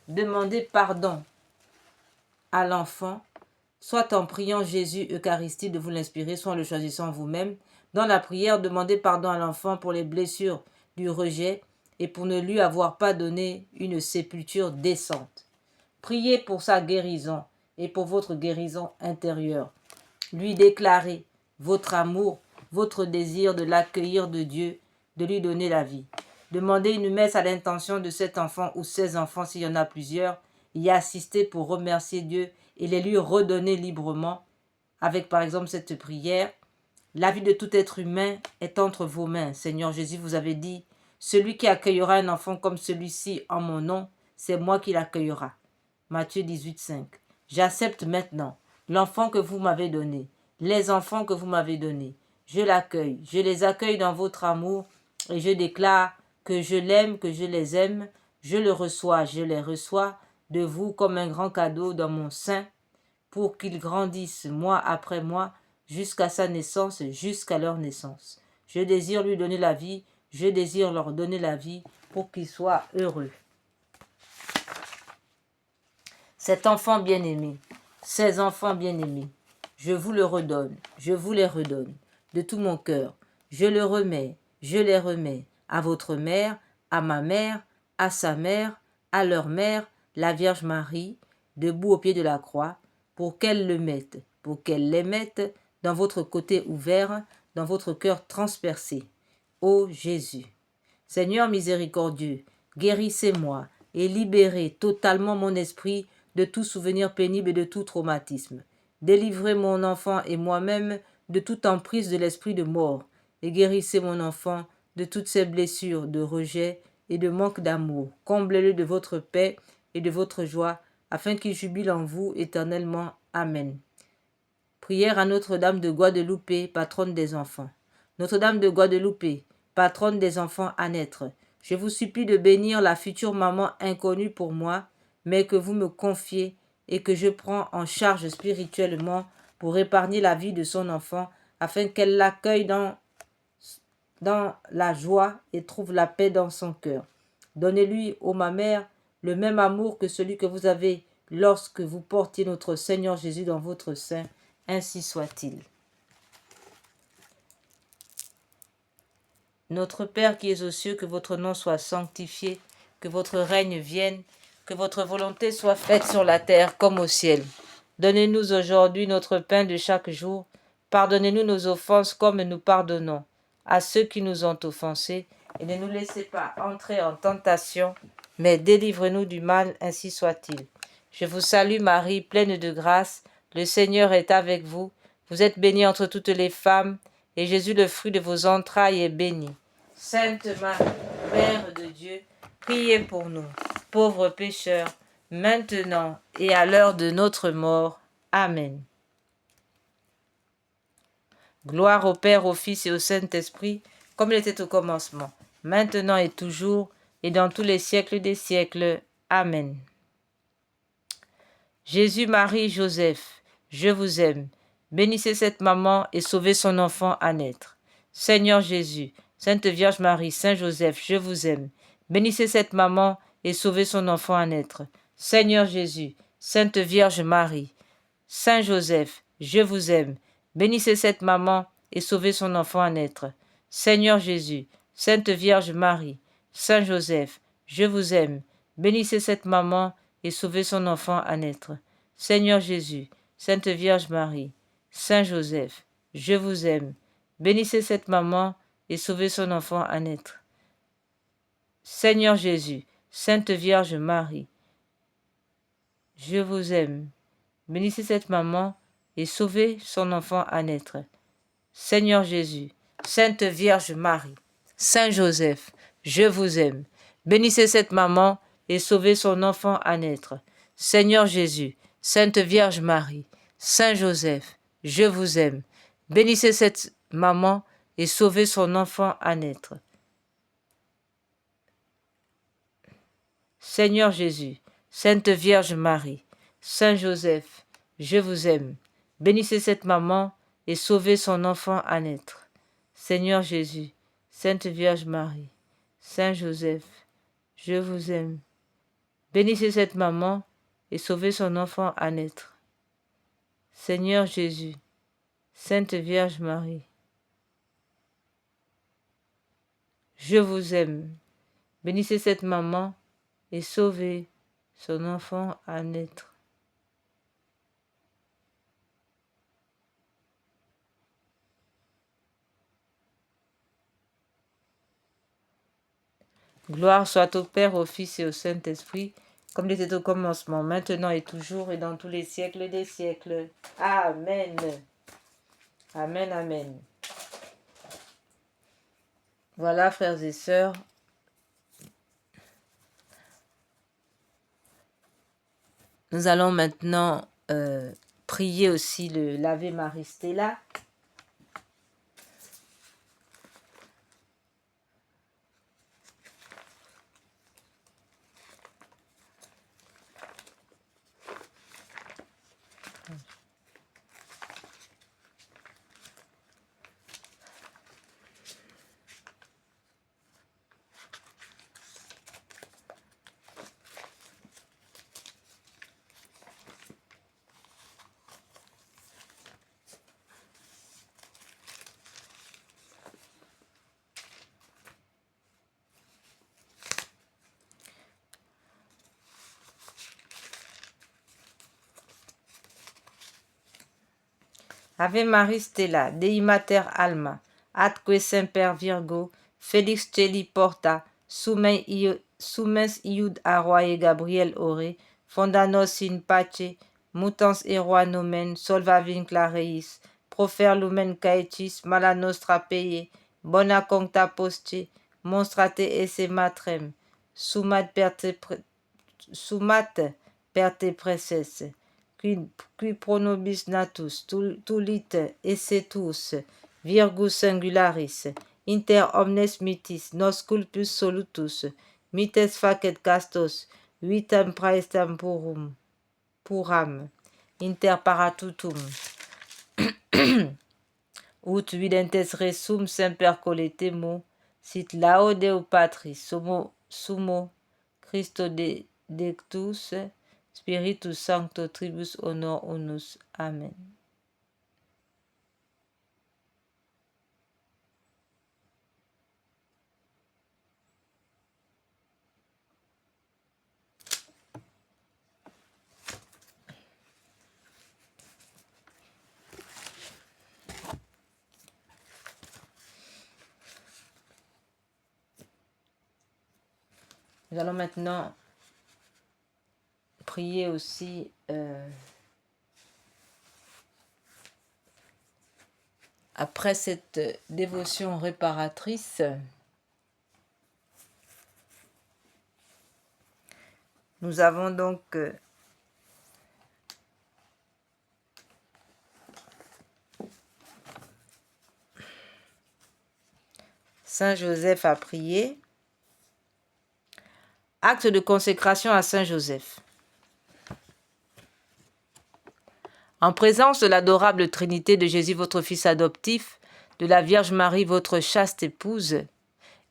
demandez pardon à l'enfant, soit en priant Jésus Eucharistie de vous l'inspirer, soit en le choisissant vous-même. Dans la prière, demandez pardon à l'enfant pour les blessures du rejet et pour ne lui avoir pas donné une sépulture décente. Priez pour sa guérison et pour votre guérison intérieure. Lui déclarez votre amour, votre désir de l'accueillir de Dieu, de lui donner la vie. Demandez une messe à l'intention de cet enfant ou ses enfants s'il y en a plusieurs, y assister pour remercier Dieu et les lui redonner librement, avec par exemple cette prière. La vie de tout être humain est entre vos mains. Seigneur Jésus, vous avez dit, celui qui accueillera un enfant comme celui-ci en mon nom, c'est moi qui l'accueillera. Matthieu 18, 5. J'accepte maintenant l'enfant que vous m'avez donné, les enfants que vous m'avez donnés. Je l'accueille, je les accueille dans votre amour et je déclare que je l'aime, que je les aime. Je le reçois, je les reçois de vous comme un grand cadeau dans mon sein, pour qu'ils grandissent mois après mois, jusqu'à sa naissance, jusqu'à leur naissance. Je désire lui donner la vie, je désire leur donner la vie, pour qu'ils soient heureux. Cet enfant bien-aimé, ces enfants bien-aimés, je vous le redonne, je vous les redonne, de tout mon cœur. Je les remets à votre mère, à ma mère, à sa mère, à leur mère, la Vierge Marie, debout au pied de la croix, pour qu'elle le mette, pour qu'elle les mette dans votre côté ouvert, dans votre cœur transpercé. Ô Jésus, Seigneur miséricordieux, guérissez-moi et libérez totalement mon esprit de tout souvenir pénible et de tout traumatisme. Délivrez mon enfant et moi-même de toute emprise de l'esprit de mort, et guérissez mon enfant de toutes ses blessures de rejet et de manque d'amour. Comblez-le de votre paix et de votre joie, afin qu'il jubile en vous éternellement. Amen. Prière à Notre-Dame de Guadeloupe, patronne des enfants. Notre-Dame de Guadeloupe, patronne des enfants à naître, je vous supplie de bénir la future maman inconnue pour moi, mais que vous me confiez et que je prends en charge spirituellement pour épargner la vie de son enfant, afin qu'elle l'accueille dans la joie et trouve la paix dans son cœur. Donnez-lui, ô ma mère, le même amour que celui que vous avez lorsque vous portiez notre Seigneur Jésus dans votre sein. Ainsi soit-il. Notre Père qui es aux cieux, que votre nom soit sanctifié, que votre règne vienne, que votre volonté soit faite sur la terre comme au ciel. Donnez-nous aujourd'hui notre pain de chaque jour. Pardonnez-nous nos offenses comme nous pardonnons à ceux qui nous ont offensés. Et ne nous laissez pas entrer en tentation, mais délivrez-nous du mal, ainsi soit-il. Je vous salue Marie, pleine de grâce, le Seigneur est avec vous. Vous êtes bénie entre toutes les femmes, et Jésus, le fruit de vos entrailles, est béni. Sainte Marie, Mère de Dieu, priez pour nous, pauvres pécheurs, maintenant et à l'heure de notre mort. Amen. Gloire au Père, au Fils et au Saint-Esprit, comme il était au commencement, maintenant et toujours, et dans tous les siècles des siècles. Amen. Jésus, Marie, Joseph, je vous aime. Bénissez cette maman et sauvez son enfant à naître. Seigneur Jésus, Sainte Vierge Marie, Saint Joseph, je vous aime. Bénissez cette maman et sauvez son enfant à naître. Seigneur Jésus, Sainte Vierge Marie, Saint Joseph, je vous aime. Bénissez cette maman et sauvez son enfant à naître. Seigneur Jésus, Sainte Vierge Marie, Saint Joseph, je vous aime. Bénissez cette maman et sauvez son enfant à naître. Seigneur Jésus, Sainte Vierge Marie, Saint Joseph, je vous aime. Bénissez cette maman et sauvez son enfant à naître. Seigneur Jésus, Sainte Vierge Marie, je vous aime. Bénissez cette maman et sauvez son enfant à naître. Seigneur Jésus, Sainte Vierge Marie, Saint Joseph, je vous aime. Bénissez cette maman et sauvez son enfant à naître. Seigneur Jésus, Sainte Vierge Marie, Saint Joseph, je vous aime. Bénissez cette maman et sauvez son enfant à naître. Seigneur Jésus, Sainte Vierge Marie, Saint Joseph, je vous aime. Bénissez cette maman et sauvez son enfant à naître. Seigneur Jésus, Sainte Vierge Marie, Saint Joseph, je vous aime. Bénissez cette maman et sauvez son enfant à naître. Seigneur Jésus, Sainte Vierge Marie, je vous aime. Bénissez cette maman et sauvez son enfant à naître. Gloire soit au Père, au Fils et au Saint-Esprit, comme il était au commencement, maintenant et toujours, et dans tous les siècles des siècles. Amen. Amen, amen. Voilà, frères et sœurs, nous allons maintenant prier aussi l'Ave Maria Stella. Ave Maris Stella, Dei Mater Alma, atque semper Virgo, Felix Celi Porta, sumens iud a roie Gabriel ore, fondanos in pace, mutans eroi nomen, solva vincla reis, profer lumen caecis, mala nostra paye, bona concta poste, monstrate esse matrem, sumat per te preces, qui pro nobis natus, tulit esse tuus, virgus singularis, inter omnes mitis, nos culpus solutus, mites facet castos, vitam praestam puram, inter paratutum, ut videntes resum semper coletemo, sit laudeu patris, sumo Christo dectus, Spiritus Sancto tribus honor unus. Amen. Nous allons maintenant prier aussi après cette dévotion réparatrice. Nous avons donc Saint Joseph à prier. Acte de consécration à Saint Joseph. En présence de l'adorable Trinité de Jésus, votre Fils adoptif, de la Vierge Marie, votre chaste épouse,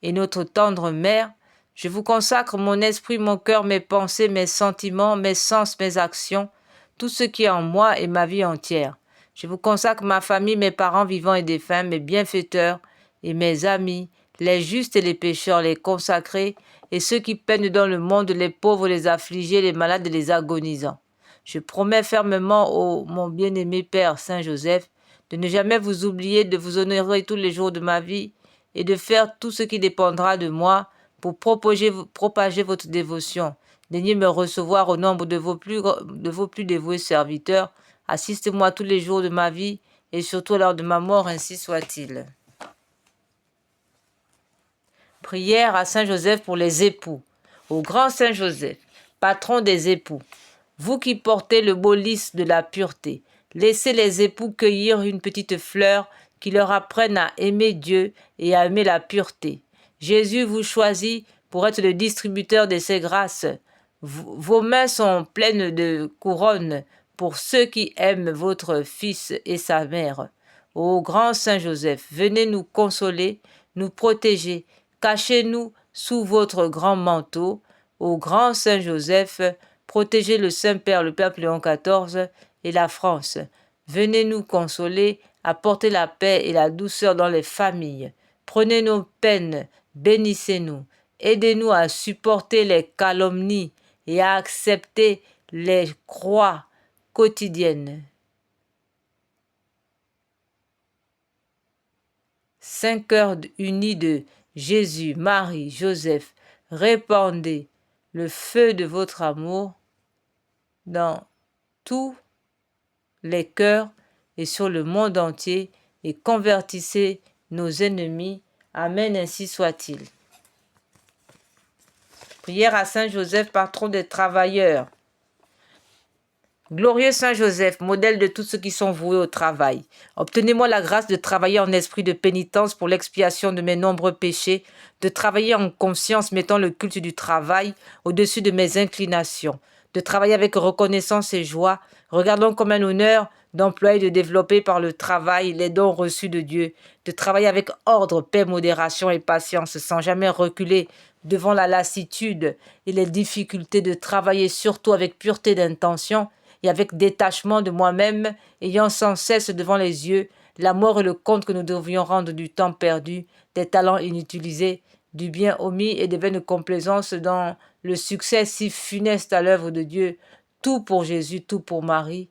et notre tendre mère, je vous consacre mon esprit, mon cœur, mes pensées, mes sentiments, mes sens, mes actions, tout ce qui est en moi et ma vie entière. Je vous consacre ma famille, mes parents vivants et défunts, mes bienfaiteurs et mes amis, les justes et les pécheurs, les consacrés et ceux qui peinent dans le monde, les pauvres, les affligés, les malades et les agonisants. Je promets fermement, ô mon bien-aimé Père Saint Joseph, de ne jamais vous oublier, de vous honorer tous les jours de ma vie et de faire tout ce qui dépendra de moi pour propager votre dévotion. Daignez me recevoir au nombre de vos plus dévoués serviteurs. Assistez-moi tous les jours de ma vie et surtout à l'heure de ma mort, ainsi soit-il. Prière à Saint Joseph pour les époux. Au grand Saint Joseph, patron des époux, vous qui portez le beau lys de la pureté, laissez les époux cueillir une petite fleur qui leur apprenne à aimer Dieu et à aimer la pureté. Jésus vous choisit pour être le distributeur de ses grâces. Vos mains sont pleines de couronnes pour ceux qui aiment votre Fils et sa mère. Ô grand Saint Joseph, venez nous consoler, nous protéger, cachez-nous sous votre grand manteau. Ô grand Saint Joseph, protégez le Saint-Père, le Pape Léon XIV et la France. Venez nous consoler, apportez la paix et la douceur dans les familles. Prenez nos peines, bénissez-nous. Aidez-nous à supporter les calomnies et à accepter les croix quotidiennes. Saint cœur unis de Jésus, Marie, Joseph, répandez le feu de votre amour dans tous les cœurs et sur le monde entier et convertissez nos ennemis. Amen, ainsi soit-il. Prière à Saint Joseph, patron des travailleurs. Glorieux Saint Joseph, modèle de tous ceux qui sont voués au travail, obtenez-moi la grâce de travailler en esprit de pénitence pour l'expiation de mes nombreux péchés, de travailler en conscience mettant le culte du travail au-dessus de mes inclinations, de travailler avec reconnaissance et joie, regardant comme un honneur d'employer et de développer par le travail les dons reçus de Dieu, de travailler avec ordre, paix, modération et patience, sans jamais reculer devant la lassitude et les difficultés, de travailler surtout avec pureté d'intention et avec détachement de moi-même, ayant sans cesse devant les yeux la mort et le compte que nous devions rendre du temps perdu, des talents inutilisés, du bien omis et des vaines complaisances dans le succès si funeste à l'œuvre de Dieu, tout pour Jésus, tout pour Marie,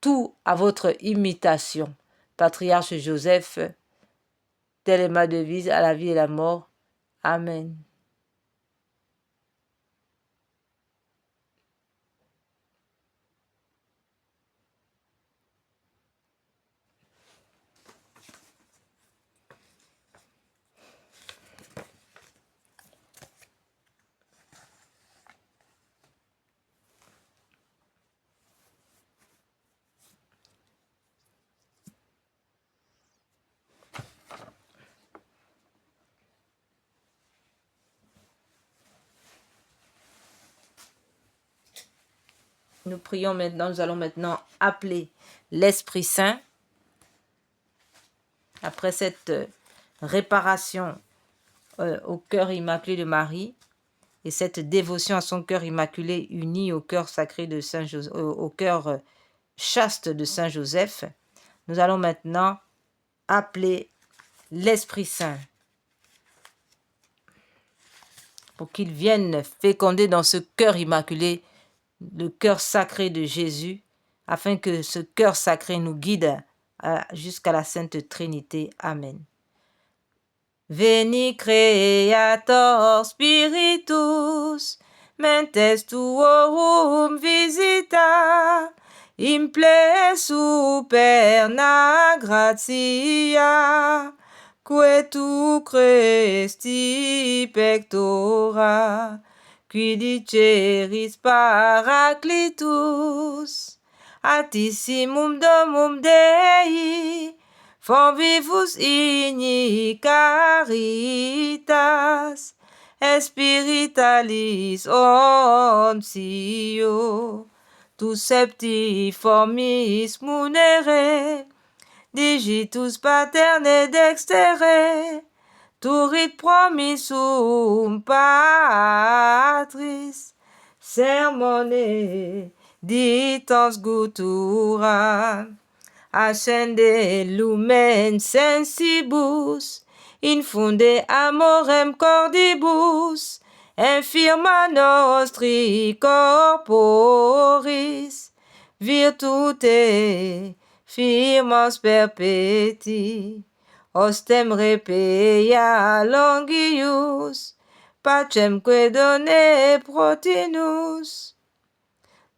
tout à votre imitation. Patriarche Joseph, telle est ma devise à la vie et la mort. Amen. Nous prions maintenant, nous allons maintenant appeler l'Esprit Saint. Après cette réparation au cœur immaculé de Marie et cette dévotion à son cœur immaculé uni au cœur sacré de Saint Joseph, au cœur chaste de Saint Joseph, nous allons maintenant appeler l'Esprit Saint pour qu'il vienne féconder dans ce cœur immaculé le cœur sacré de Jésus, afin que ce cœur sacré nous guide jusqu'à la Sainte Trinité. Amen. Veni Creator Spiritus, mentes tuorum visita, imple superna gratia, que tu cresti pectora, qui diceris paraclitus, atissimum domum Dei, Forvivus igni caritas, espiritualis onsio, tu septi formis munere, digitus paterne dextere, turit promissum patris, sermone ditans gutura, ascende lumen sensibus, infunde amorem cordibus, infirma nostri corporis, virtute firmos perpeti, ostem repeia longius, pacemque done protinus,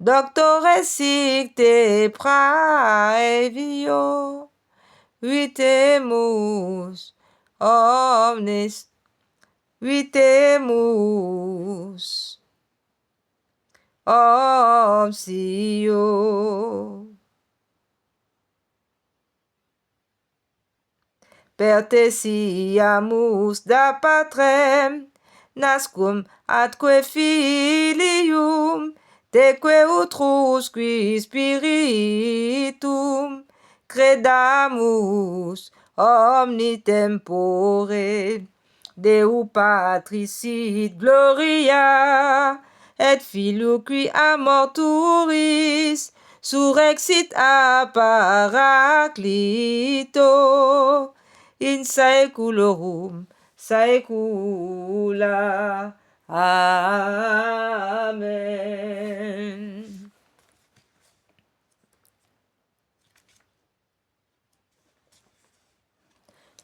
Doctore sicte praevio, vitemus omnes, vitemus omsio. Pertesiamus da patrem, nascum atque filium, teque utrusque spiritum, credamus omni tempore, Deu Patris sit gloria, et Filio qui a morturis, surrexit a Paraclito, in saeculorum saecula. Amen.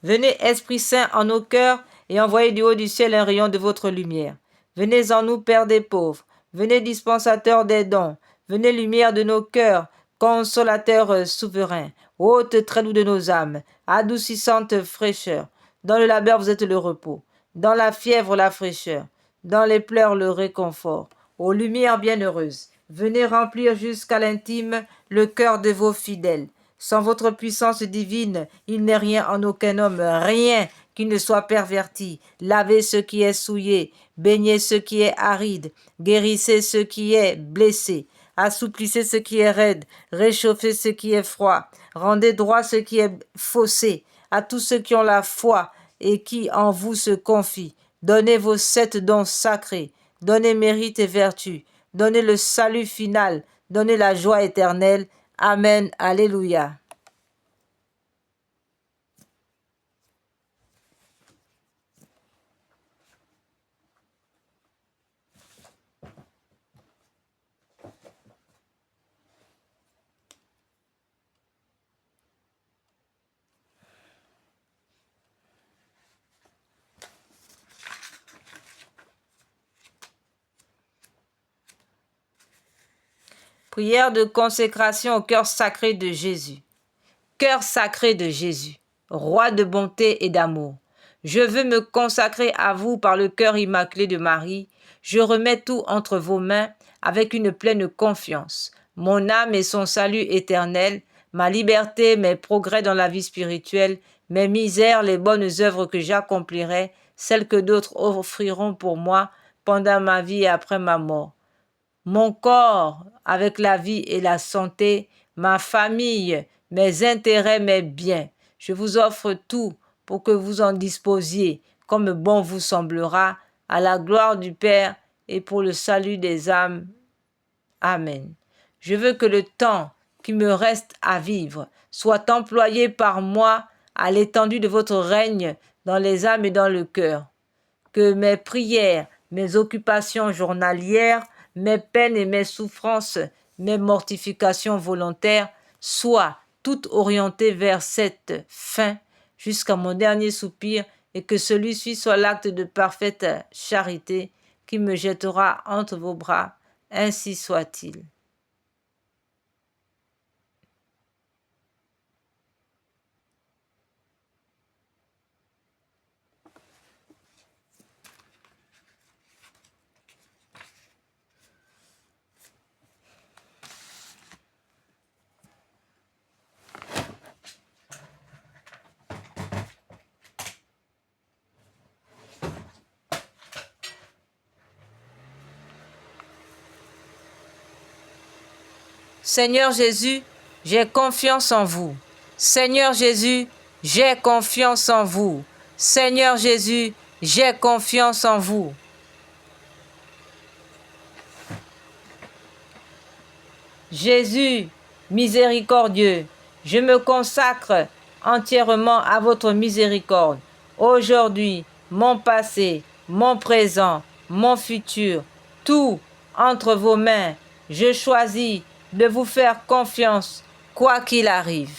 Venez, Esprit Saint, en nos cœurs et envoyez du haut du ciel un rayon de votre lumière. Venez en nous, Père des pauvres. Venez, dispensateur des dons. Venez, lumière de nos cœurs, consolateur souverain, haute très doux de nos âmes, adoucissante fraîcheur. Dans le labeur, vous êtes le repos. Dans la fièvre, la fraîcheur. Dans les pleurs, le réconfort. Ô lumière bienheureuse, venez remplir jusqu'à l'intime le cœur de vos fidèles. Sans votre puissance divine, il n'est rien en aucun homme, rien qui ne soit perverti. Lavez ce qui est souillé, baignez ce qui est aride, guérissez ce qui est blessé, assouplissez ce qui est raide, réchauffez ce qui est froid, rendez droit ce qui est faussé. À tous ceux qui ont la foi et qui en vous se confient, donnez vos 7 dons sacrés, donnez mérite et vertu, donnez le salut final, donnez la joie éternelle. Amen. Alléluia. Prière de consécration au cœur sacré de Jésus. Cœur sacré de Jésus, roi de bonté et d'amour. Je veux me consacrer à vous par le cœur immaculé de Marie. Je remets tout entre vos mains avec une pleine confiance. Mon âme et son salut éternel, ma liberté, mes progrès dans la vie spirituelle, mes misères, les bonnes œuvres que j'accomplirai, celles que d'autres offriront pour moi pendant ma vie et après ma mort. Mon corps avec la vie et la santé, ma famille, mes intérêts, mes biens. Je vous offre tout pour que vous en disposiez comme bon vous semblera, à la gloire du Père et pour le salut des âmes. Amen. Je veux que le temps qui me reste à vivre soit employé par moi à l'étendue de votre règne dans les âmes et dans le cœur. Que mes prières, mes occupations journalières, mes peines et mes souffrances, mes mortifications volontaires soient toutes orientées vers cette fin jusqu'à mon dernier soupir et que celui-ci soit l'acte de parfaite charité qui me jettera entre vos bras. Ainsi soit-il. Seigneur Jésus, j'ai confiance en vous. Seigneur Jésus, j'ai confiance en vous. Seigneur Jésus, j'ai confiance en vous. Jésus, miséricordieux, je me consacre entièrement à votre miséricorde. Aujourd'hui, mon passé, mon présent, mon futur, tout entre vos mains. Je choisis de vous faire confiance, quoi qu'il arrive.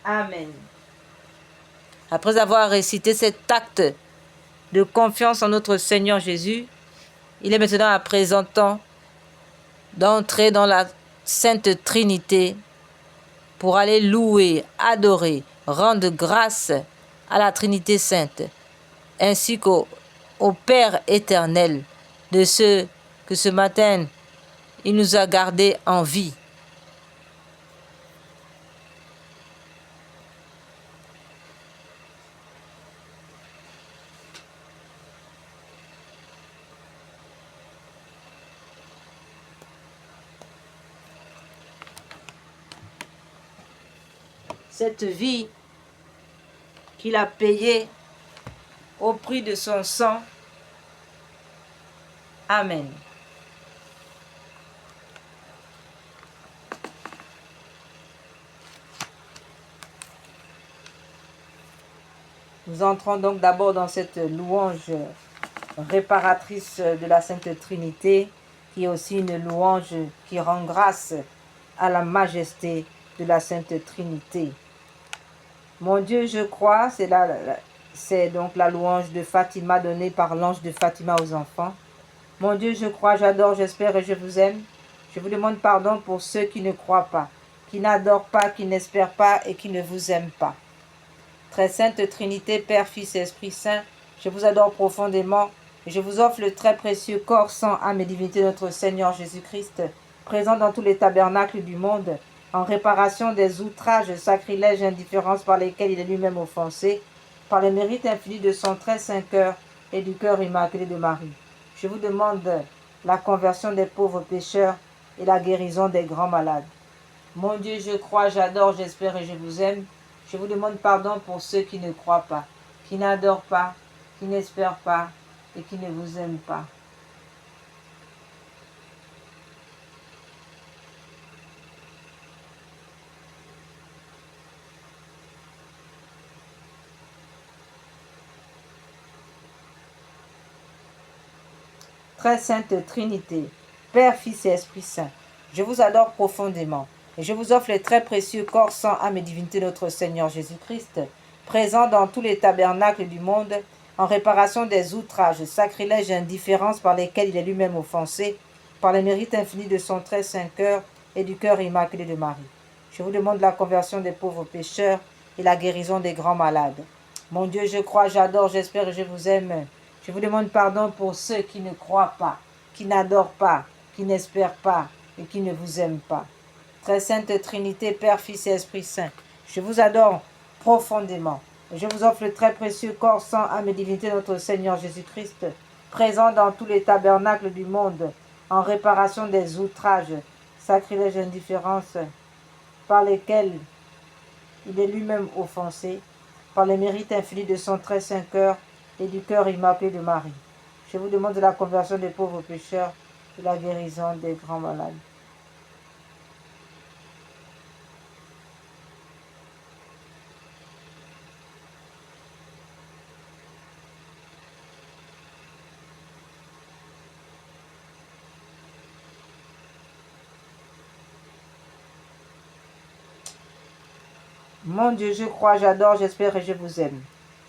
Amen. Après avoir récité cet acte de confiance en notre Seigneur Jésus, il est maintenant à présent temps d'entrer dans la Sainte Trinité pour aller louer, adorer, rendre grâce à la Trinité Sainte, ainsi qu'au Père éternel de ceux que ce matin il nous a gardés en vie. Cette vie qu'il a payée au prix de son sang. Amen. Nous entrons donc d'abord dans cette louange réparatrice de la Sainte Trinité, qui est aussi une louange qui rend grâce à la majesté de la Sainte Trinité. Mon Dieu, je crois, c'est donc la louange de Fatima donnée par l'ange de Fatima aux enfants. Mon Dieu, je crois, j'adore, j'espère et je vous aime. Je vous demande pardon pour ceux qui ne croient pas, qui n'adorent pas, qui n'espèrent pas et qui ne vous aiment pas. Très sainte Trinité, Père, Fils et Esprit Saint, je vous adore profondément et je vous offre le très précieux corps, sang, âme et divinité de notre Seigneur Jésus-Christ, présent dans tous les tabernacles du monde, en réparation des outrages, sacrilèges et indifférences par lesquels il est lui-même offensé, par les mérites infinis de son très saint cœur et du cœur immaculé de Marie. Je vous demande la conversion des pauvres pécheurs et la guérison des grands malades. Mon Dieu, je crois, j'adore, j'espère et je vous aime. Je vous demande pardon pour ceux qui ne croient pas, qui n'adorent pas, qui n'espèrent pas et qui ne vous aiment pas. Très sainte Trinité, Père, Fils et Esprit Saint, je vous adore profondément et je vous offre les très précieux corps, sang, âme et divinité de notre Seigneur Jésus-Christ, présent dans tous les tabernacles du monde, en réparation des outrages, sacrilèges et indifférences par lesquels il est lui-même offensé, par les mérites infinis de son très saint cœur et du cœur immaculé de Marie. Je vous demande la conversion des pauvres pécheurs et la guérison des grands malades. Mon Dieu, je crois, j'adore, j'espère et je vous aime. Je vous demande pardon pour ceux qui ne croient pas, qui n'adorent pas, qui n'espèrent pas et qui ne vous aiment pas. Très sainte Trinité, Père, Fils et Esprit Saint, je vous adore profondément. Je vous offre le très précieux corps, sang, âme et divinité de notre Seigneur Jésus-Christ, présent dans tous les tabernacles du monde, en réparation des outrages, sacrilèges et indifférences par lesquels il est lui-même offensé, par les mérites infinis de son très saint cœur et du cœur immaculé de Marie. Je vous demande la conversion des pauvres pécheurs et la guérison des grands malades. Mon Dieu, je crois, j'adore, j'espère et je vous aime.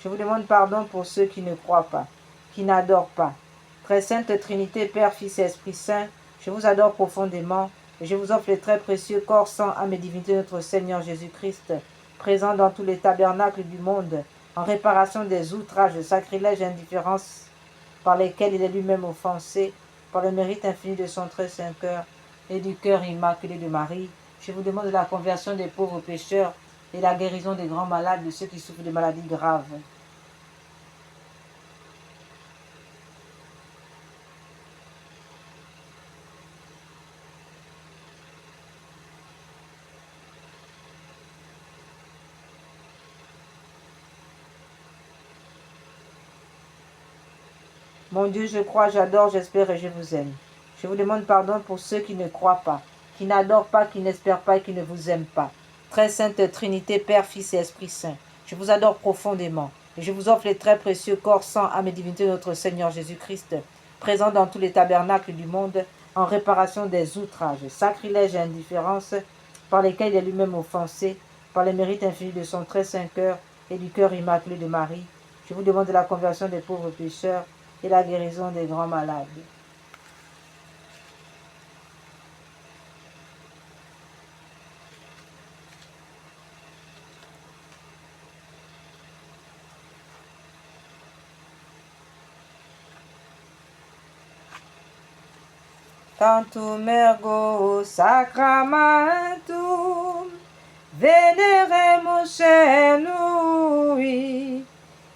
Je vous demande pardon pour ceux qui ne croient pas, qui n'adorent pas. Très sainte Trinité, Père, Fils et Esprit Saint, je vous adore profondément et je vous offre les très précieux corps, sang, âme et divinité de notre Seigneur Jésus-Christ, présent dans tous les tabernacles du monde, en réparation des outrages, sacrilèges et indifférences par lesquels il est lui-même offensé, par le mérite infini de son très saint cœur et du cœur immaculé de Marie. Je vous demande la conversion des pauvres pécheurs et la guérison des grands malades, de ceux qui souffrent de maladies graves. Mon Dieu, je crois, j'adore, j'espère et je vous aime. Je vous demande pardon pour ceux qui ne croient pas, qui n'adorent pas, qui n'espèrent pas et qui ne vous aiment pas. Très sainte Trinité, Père, Fils et Esprit Saint, je vous adore profondément et je vous offre les très précieux corps, sang, âme et divinité de notre Seigneur Jésus-Christ, présent dans tous les tabernacles du monde, en réparation des outrages, sacrilèges et indifférences par lesquels il est lui-même offensé, par les mérites infinis de son très saint cœur et du cœur immaculé de Marie. Je vous demande la conversion des pauvres pécheurs et la guérison des grands malades. Tantum ergo sacramentum veneremus cenui,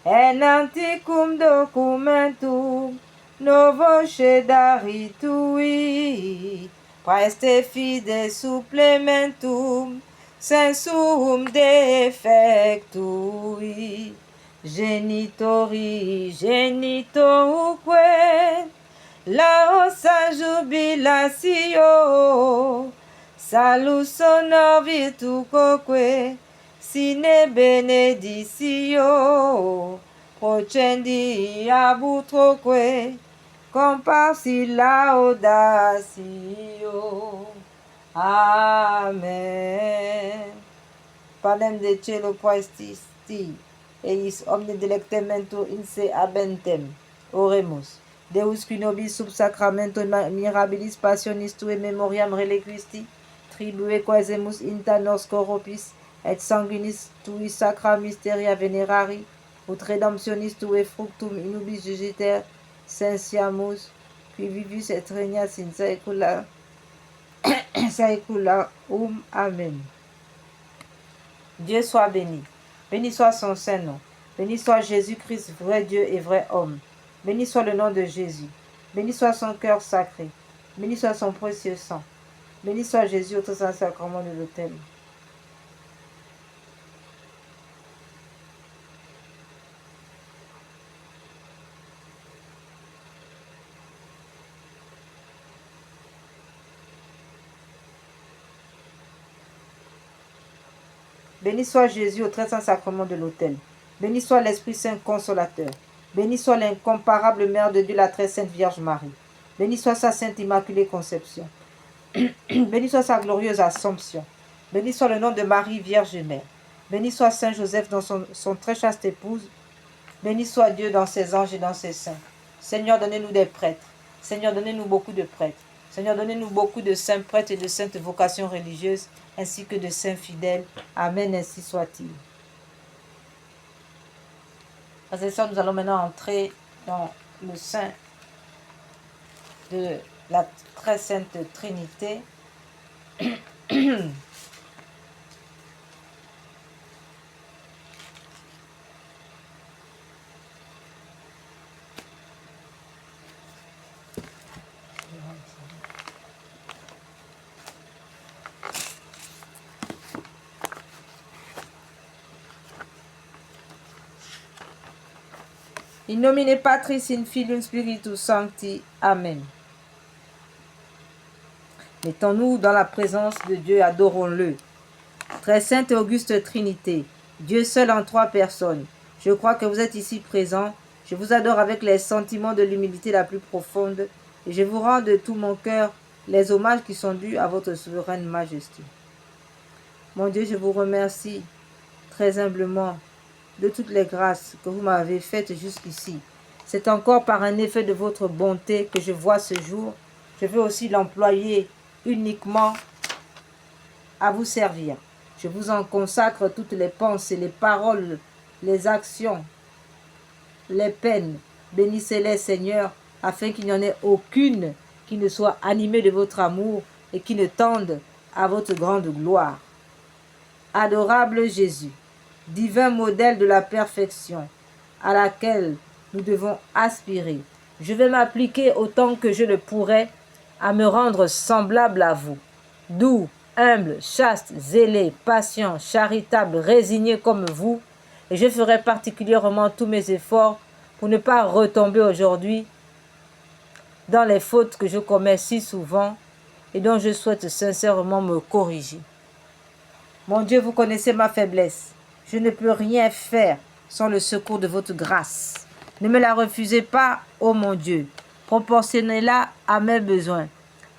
en anticum documentum novo cedaritui, praeste fide supplementum sensum defectui, genitori genitoruque, laosa jubilatio, salus honor virtuoque, sine benedictio, procendi abutroque, comparsi laudatio. Amen. Panem de cielo praestisti, eis omne delectamento in se habentem. Oremus. Deus qui nobis sub sacramento mirabilis passionis tue memoriam reliquisti, tribue quaesemus inta nos corropis, et sanguinis tui sacra mysteria venerari, ut redemptionis tue fructum inubis jugiter, sensiamus, qui vivus et regnat in saecula, saecularum. Amen. Dieu soit béni. Béni soit son saint nom. Béni soit Jésus-Christ, vrai Dieu et vrai homme. Béni soit le nom de Jésus. Béni soit son cœur sacré. Béni soit son précieux sang. Béni soit Jésus au très sacrement de l'autel. Béni soit Jésus au très saint sacrement de l'autel. Béni soit l'Esprit Saint consolateur. Béni soit l'incomparable Mère de Dieu, la très sainte Vierge Marie. Béni soit sa sainte immaculée conception. Béni soit sa glorieuse Assomption. Béni soit le nom de Marie, Vierge et Mère. Béni soit Saint Joseph dans son très chaste épouse. Béni soit Dieu dans ses anges et dans ses saints. Seigneur, donnez-nous des prêtres. Seigneur, donnez-nous beaucoup de prêtres. Seigneur, donnez-nous beaucoup de saints prêtres et de saintes vocations religieuses, ainsi que de saints fidèles. Amen, ainsi soit-il. Frères et sœurs, nous allons maintenant entrer dans le sein de la très sainte Trinité. In nomine Patris in Filium Spiritus Sancti. Amen. Mettons-nous dans la présence de Dieu, adorons-le. Très sainte et auguste Trinité, Dieu seul en trois personnes, je crois que vous êtes ici présents. Je vous adore avec les sentiments de l'humilité la plus profonde et je vous rends de tout mon cœur les hommages qui sont dus à votre souveraine majesté. Mon Dieu, je vous remercie très humblement de toutes les grâces que vous m'avez faites jusqu'ici. C'est encore par un effet de votre bonté que je vois ce jour. Je veux aussi l'employer uniquement à vous servir. Je vous en consacre toutes les pensées, les paroles, les actions, les peines. Bénissez-les, Seigneur, afin qu'il n'y en ait aucune qui ne soit animée de votre amour et qui ne tende à votre grande gloire. Adorable Jésus, divin modèle de la perfection à laquelle nous devons aspirer, je vais m'appliquer autant que je le pourrai à me rendre semblable à vous, doux, humble, chaste, zélé, patient, charitable, résigné comme vous, et je ferai particulièrement tous mes efforts pour ne pas retomber aujourd'hui dans les fautes que je commets si souvent et dont je souhaite sincèrement me corriger. Mon Dieu, vous connaissez ma faiblesse. Je ne peux rien faire sans le secours de votre grâce. Ne me la refusez pas, ô mon Dieu. Proportionnez-la à mes besoins.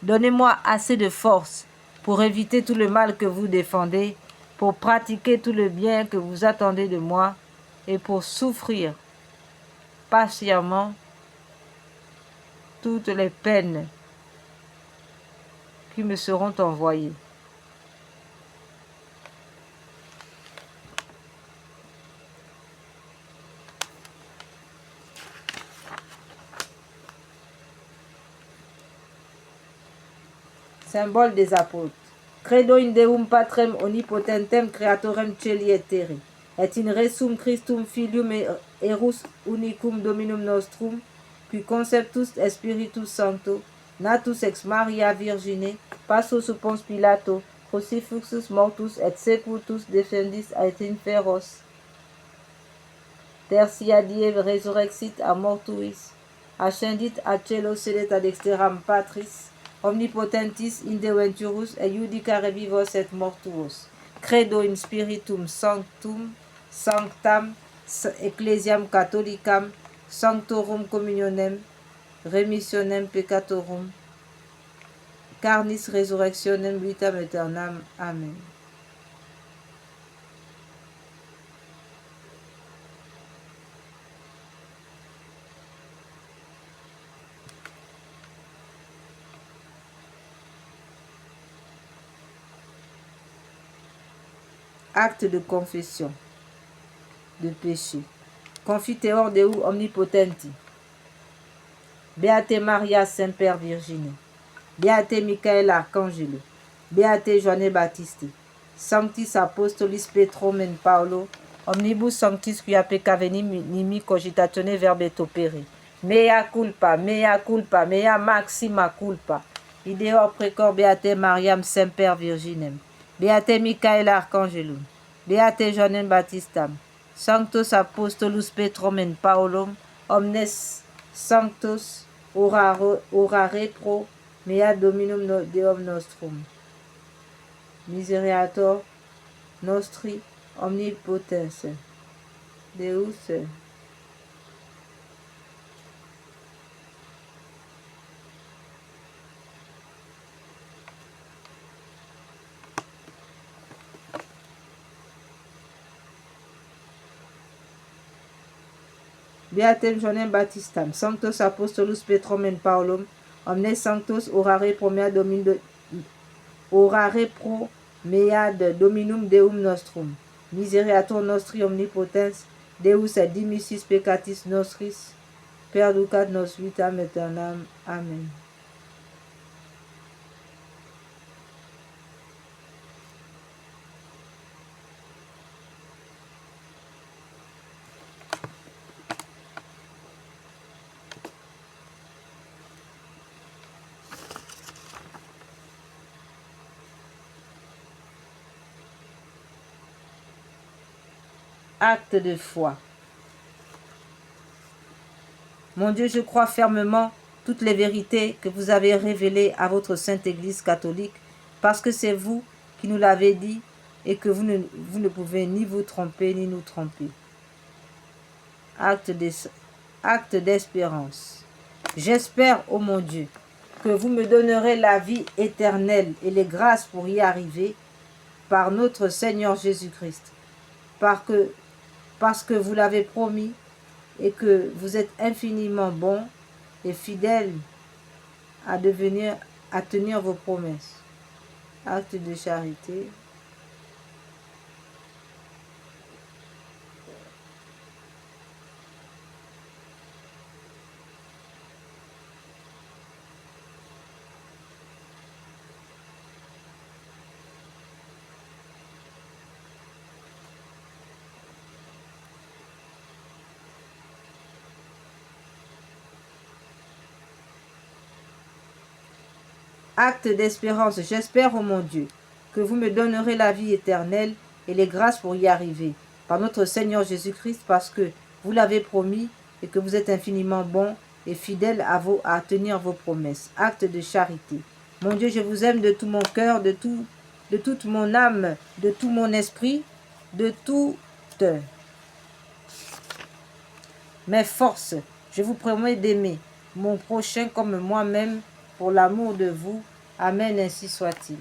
Donnez-moi assez de force pour éviter tout le mal que vous défendez, pour pratiquer tout le bien que vous attendez de moi et pour souffrir patiemment toutes les peines qui me seront envoyées. Symbole des apôtres. Credo in Deum Patrem omnipotentem creatorem celi et terri, et in resum Christum filium erus unicum Dominum nostrum, qui conceptus et Spiritus Sancto, natus ex Maria Virgine, passus Pons Pilato, crucifixus mortus et sepultus defendis et inferos, tertia die resurrexit a mortuis, ascendit a cielo sedet ad exteram Patris, omnipotentis in de venturus et judicare vivos et mortuos. Credo in spiritum sanctum, sanctam, ecclesiam catholicam, sanctorum communionem, remissionem peccatorum, carnis resurrectionem vitam aeternam. Amen. Acte de confession de péché. Confiteor Deu omnipotenti. Beate Maria Semper Virgine. Beate Michael Arcangelo. Beate Joanne Baptiste. Sanctis Apostolis Petrum et Paulo. Omnibus sanctis quia pecca venim nimi cogitatione verbet opere. Mea culpa, mea culpa, mea maxima culpa. Ideor precor Beate Mariam Semper Virginem. Beate Michael Arcangelum, Beate Joannem Baptistam, Sanctos Apostolus Petrum et Paulum, omnes sanctos orare pro mea Dominum Deum nostrum. Misereator nostri omnipotens Deus. Beatem Joannem Baptistam, Sanctos Apostolus Petrum et Paulum, omnes sanctos orare pro mead Dominum Deum nostrum, misereatur nostri omnipotens, Deus et dimissis peccatis nostris, perducat nos vitam aeternam. Amen. Acte de foi. Mon Dieu, je crois fermement toutes les vérités que vous avez révélées à votre Sainte Église catholique, parce que c'est vous qui nous l'avez dit et que vous ne pouvez ni vous tromper ni nous tromper. Acte d'espérance. J'espère, ô mon Dieu, que vous me donnerez la vie éternelle et les grâces pour y arriver par notre Seigneur Jésus-Christ, parce que vous l'avez promis et que vous êtes infiniment bon et fidèle à tenir vos promesses. Acte de charité. Acte d'espérance, j'espère, ô mon Dieu, que vous me donnerez la vie éternelle et les grâces pour y arriver, par notre Seigneur Jésus-Christ, parce que vous l'avez promis et que vous êtes infiniment bon et fidèle à tenir vos promesses. Acte de charité. Mon Dieu, je vous aime de tout mon cœur, de toute mon âme, de tout mon esprit, de toutes mes forces. Je vous promets d'aimer mon prochain comme moi-même, pour l'amour de vous. Amen, ainsi soit-il.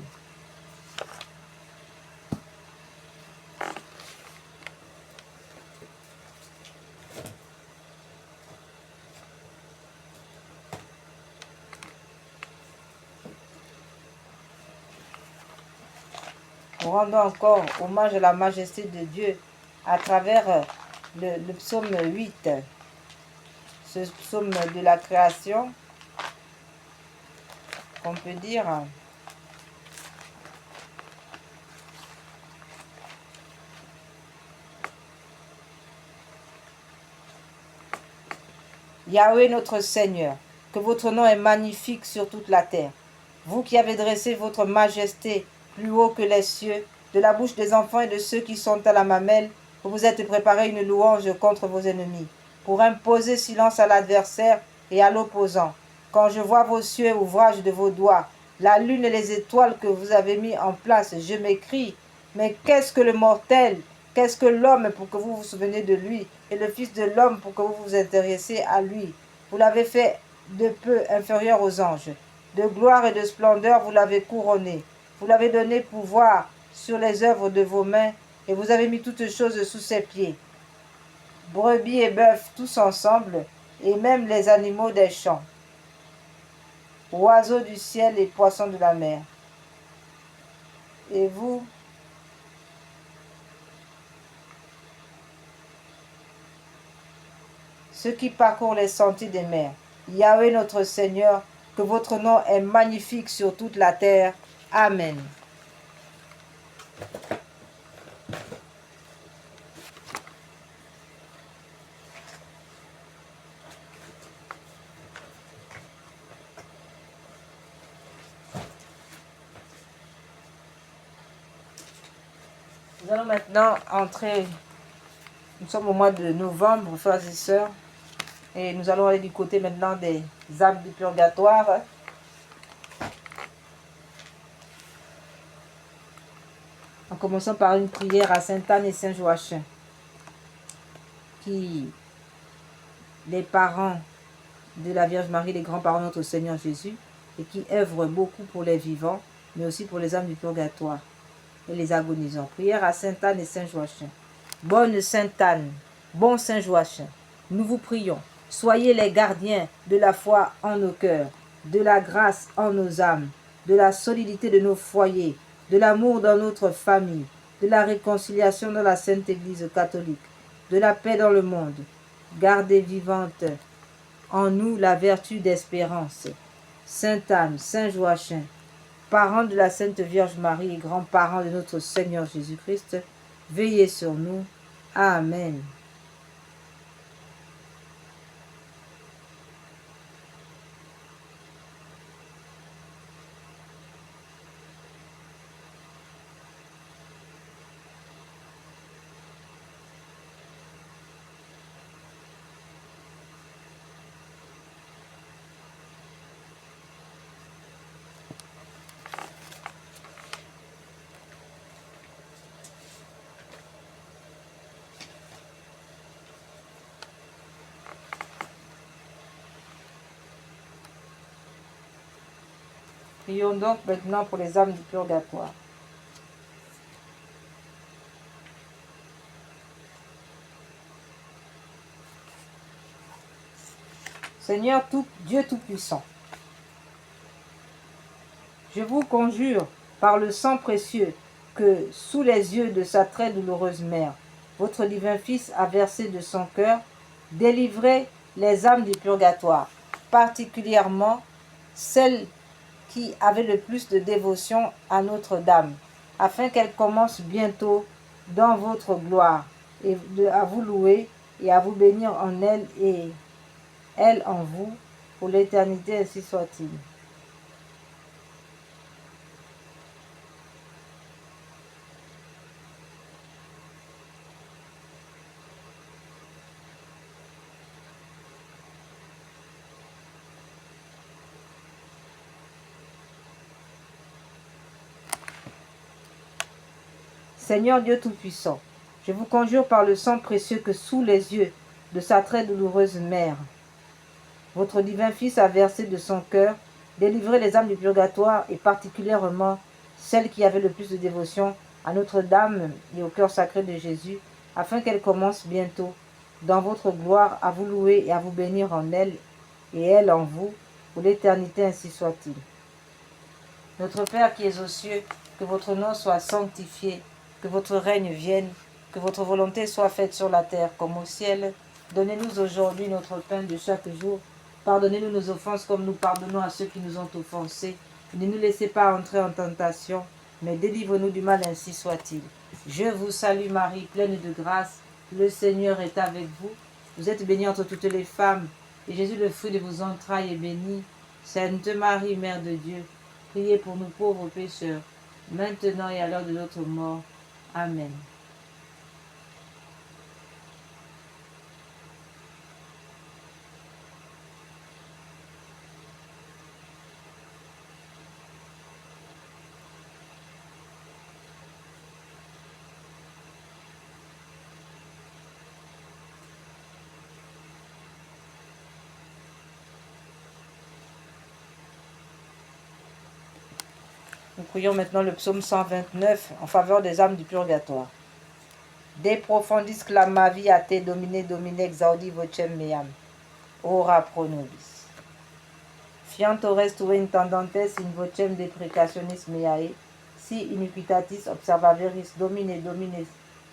Nous rendons encore hommage à la majesté de Dieu à travers le psaume 8, ce psaume de la création, qu'on peut dire Yahweh notre Seigneur, que votre nom est magnifique sur toute la terre. Vous qui avez dressé votre majesté plus haut que les cieux, de la bouche des enfants et de ceux qui sont à la mamelle, vous vous êtes préparé une louange contre vos ennemis, pour imposer silence à l'adversaire et à l'opposant. Quand je vois vos cieux, ouvrage de vos doigts, la lune et les étoiles que vous avez mis en place, je m'écrie, mais qu'est-ce que le mortel? Qu'est-ce que l'homme pour que vous vous souveniez de lui, et le Fils de l'homme pour que vous vous intéressiez à lui? Vous l'avez fait de peu inférieur aux anges. De gloire et de splendeur, vous l'avez couronné. Vous l'avez donné pouvoir sur les œuvres de vos mains, et vous avez mis toutes choses sous ses pieds. Brebis et bœufs, tous ensemble, et même les animaux des champs. Oiseaux du ciel et poissons de la mer. Et vous, ceux qui parcourent les sentiers des mers, Yahweh notre Seigneur, que votre nom est magnifique sur toute la terre. Amen. Nous allons maintenant entrer, nous sommes au mois de novembre, frères et sœurs, et nous allons aller du côté maintenant des âmes du purgatoire. En commençant par une prière à Sainte Anne et Saint Joachim, qui, les parents de la Vierge Marie, les grands-parents de notre Seigneur Jésus, et qui œuvrent beaucoup pour les vivants, mais aussi pour les âmes du purgatoire et les agonisants. Prière à Sainte Anne et Saint Joachim. Bonne Sainte Anne, bon Saint Joachim, nous vous prions, soyez les gardiens de la foi en nos cœurs. de la grâce en nos âmes, de la solidité de nos foyers, de l'amour dans notre famille, de la réconciliation dans la Sainte Église catholique, de la paix dans le monde. Gardez vivante en nous la vertu d'espérance. Sainte Anne, Saint Joachim, parents de la Sainte Vierge Marie et grands-parents de notre Seigneur Jésus-Christ, veillez sur nous. Amen. Prions donc maintenant pour les âmes du purgatoire. Seigneur Dieu Tout-Puissant, je vous conjure par le sang précieux que, sous les yeux de sa très douloureuse mère, votre divin Fils a versé de son cœur, délivrez les âmes du purgatoire, particulièrement celles qui avaient le plus de dévotion à Notre-Dame, afin qu'elles commencent bientôt dans votre gloire, et à vous louer et à vous bénir en elle et elle en vous, pour l'éternité, ainsi soit-il. Seigneur Dieu Tout-Puissant, je vous conjure par le sang précieux que sous les yeux de sa très douloureuse mère, votre divin Fils a versé de son cœur, délivrez les âmes du purgatoire et particulièrement celles qui avaient le plus de dévotion à Notre-Dame et au cœur sacré de Jésus, afin qu'elles commencent bientôt, dans votre gloire, à vous louer et à vous bénir en elle et elle en vous, pour l'éternité, ainsi soit-il. Notre Père qui es aux cieux, que votre nom soit sanctifié, que votre règne vienne, que votre volonté soit faite sur la terre comme au ciel. Donnez-nous aujourd'hui notre pain de chaque jour. Pardonnez-nous nos offenses comme nous pardonnons à ceux qui nous ont offensés. Ne nous laissez pas entrer en tentation, mais délivre-nous du mal, ainsi soit-il. Je vous salue Marie, pleine de grâce. Le Seigneur est avec vous. Vous êtes bénie entre toutes les femmes, et Jésus, le fruit de vos entrailles, est béni. Sainte Marie, Mère de Dieu, priez pour nous pauvres pécheurs, maintenant et à l'heure de notre mort. Amen. Nous prions maintenant le psaume 129 en faveur des âmes du purgatoire. De profundis clamavi a te domine domine exaudi vocem meam. Ora pro nobis. Fiant ores tu intendantes in vocem deprecationis meae, si iniquitatis observaveris domine domine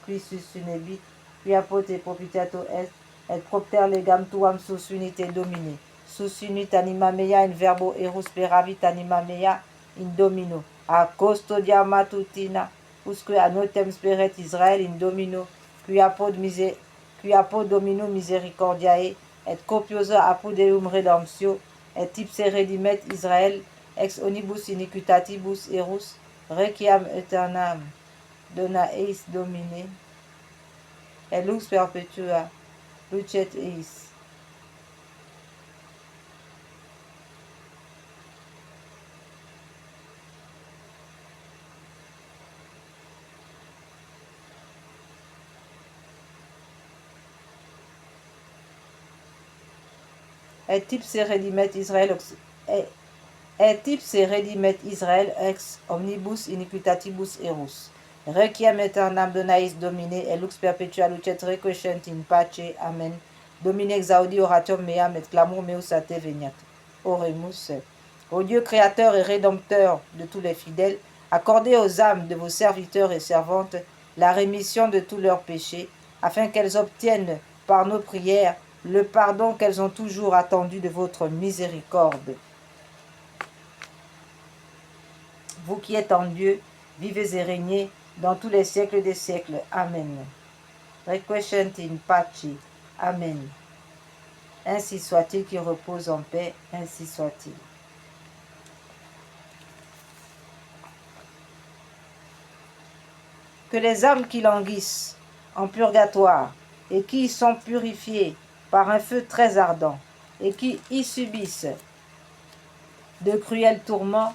qui sussunebit, qui apote propitiato est, et propter legam tuam sus unite domine. Sus unit anima mea in verbo erus peravit anima mea in domino. A custodia matutina, usque a notem speret Israel in domino, qui apod domino misericordiae, et copiosa apud eum redemptio, et ipse redimet Israel ex onibus iniquitatibus erus, requiam aeternam dona eis domine, et lux perpetua lucet eis. Et ipse redimet Israel ex omnibus iniquitatibus erus. Requiem aeternam donais Domine, et lux perpetua lucet requiescent in pace. Amen. Domine exaudi oratium meam, et clamor meus a te veniat. Oremus. Ô Dieu créateur et rédempteur de tous les fidèles, accordez aux âmes de vos serviteurs et servantes la rémission de tous leurs péchés, afin qu'elles obtiennent par nos prières le pardon qu'elles ont toujours attendu de votre miséricorde. Vous qui êtes en Dieu, vivez et régnez dans tous les siècles des siècles. Amen. Requiescent in pace. Amen. Ainsi soit-il, qui repose en paix, ainsi soit-il. Que les âmes qui languissent en purgatoire et qui y sont purifiées par un feu très ardent et qui y subissent de cruels tourments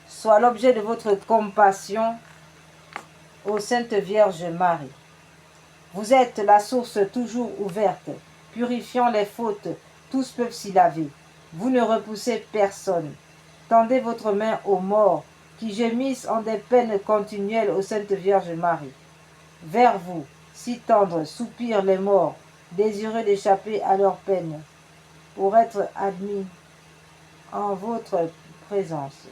soient l'objet de votre compassion, ô Sainte Vierge Marie. Vous êtes la source toujours ouverte, purifiant les fautes, tous peuvent s'y laver. Vous ne repoussez personne. Tendez votre main aux morts, qui gémissent en des peines continuelles, ô Sainte Vierge Marie. Vers vous, si tendres, soupirent les morts, désireux d'échapper à leurs peines, pour être admis en votre présence.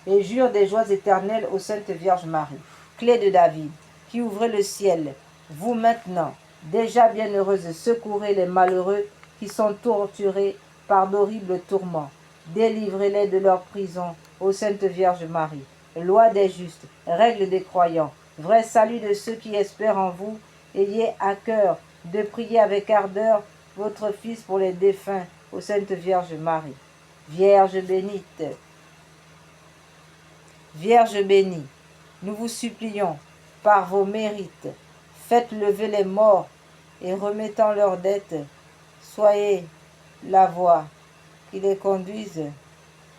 Et jure des joies éternelles aux Sainte Vierge Marie, clé de David, qui ouvrez le ciel, vous maintenant, déjà bienheureuse, secourez les malheureux qui sont torturés par d'horribles tourments. Délivrez-les de leur prison, ô Sainte Vierge Marie, loi des justes, règle des croyants, vrai salut de ceux qui espèrent en vous. Ayez à cœur de prier avec ardeur votre Fils pour les défunts, ô Sainte Vierge Marie. Vierge bénite, Vierge bénie, nous vous supplions, par vos mérites, faites lever les morts et remettant leurs dettes, soyez la voie qui les conduise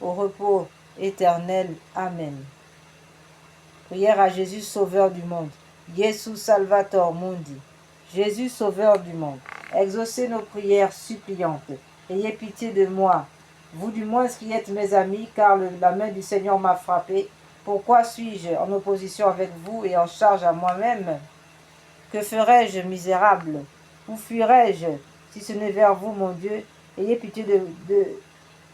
au repos éternel. Amen. Prière à Jésus, Sauveur du monde. Jésus Salvator Mundi. Jésus, Sauveur du monde. Exaucez nos prières suppliantes. Ayez pitié de moi, vous du moins qui êtes mes amis, car la main du Seigneur m'a frappé. Pourquoi suis-je en opposition avec vous et en charge à moi-même? Que ferais-je, misérable? Où fuirais-je si ce n'est vers vous, mon Dieu? Ayez pitié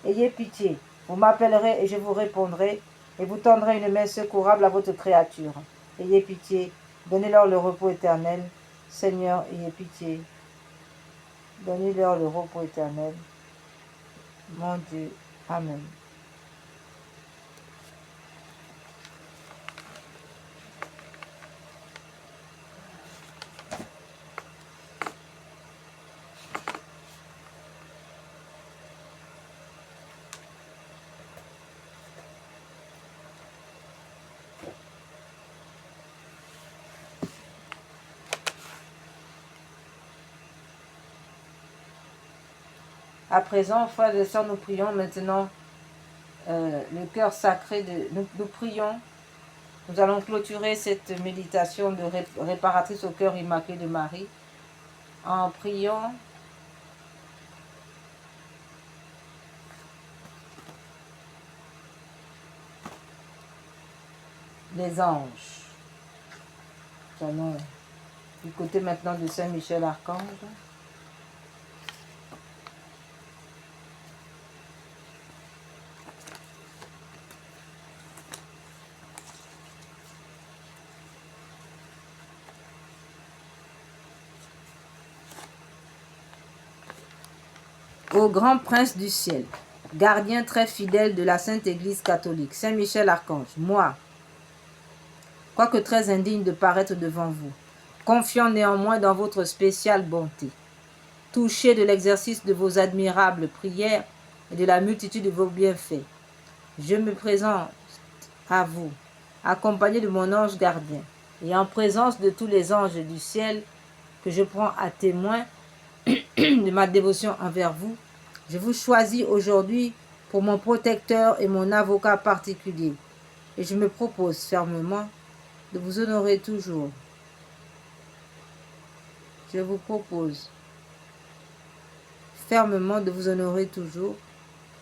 Ayez pitié. Vous m'appellerez et je vous répondrai, et vous tendrez une main secourable à votre créature. Ayez pitié. Donnez-leur le repos éternel. Seigneur, ayez pitié. Donnez-leur le repos éternel. Mon Dieu. Amen. À présent, frères et sœurs, nous prions maintenant le cœur sacré de... Nous prions, nous allons clôturer cette méditation de réparatrice au cœur immaculé de Marie en priant les anges. Nous allons du côté maintenant de Saint Michel Archange. Ô grand prince du ciel, gardien très fidèle de la Sainte Église catholique, Saint Michel Archange, moi, quoique très indigne de paraître devant vous, confiant néanmoins dans votre spéciale bonté, touché de l'exercice de vos admirables prières et de la multitude de vos bienfaits, je me présente à vous, accompagné de mon ange gardien, et en présence de tous les anges du ciel que je prends à témoin de ma dévotion envers vous, je vous choisis aujourd'hui pour mon protecteur et mon avocat particulier, et je me propose fermement de vous honorer toujours. Je vous propose fermement de vous honorer toujours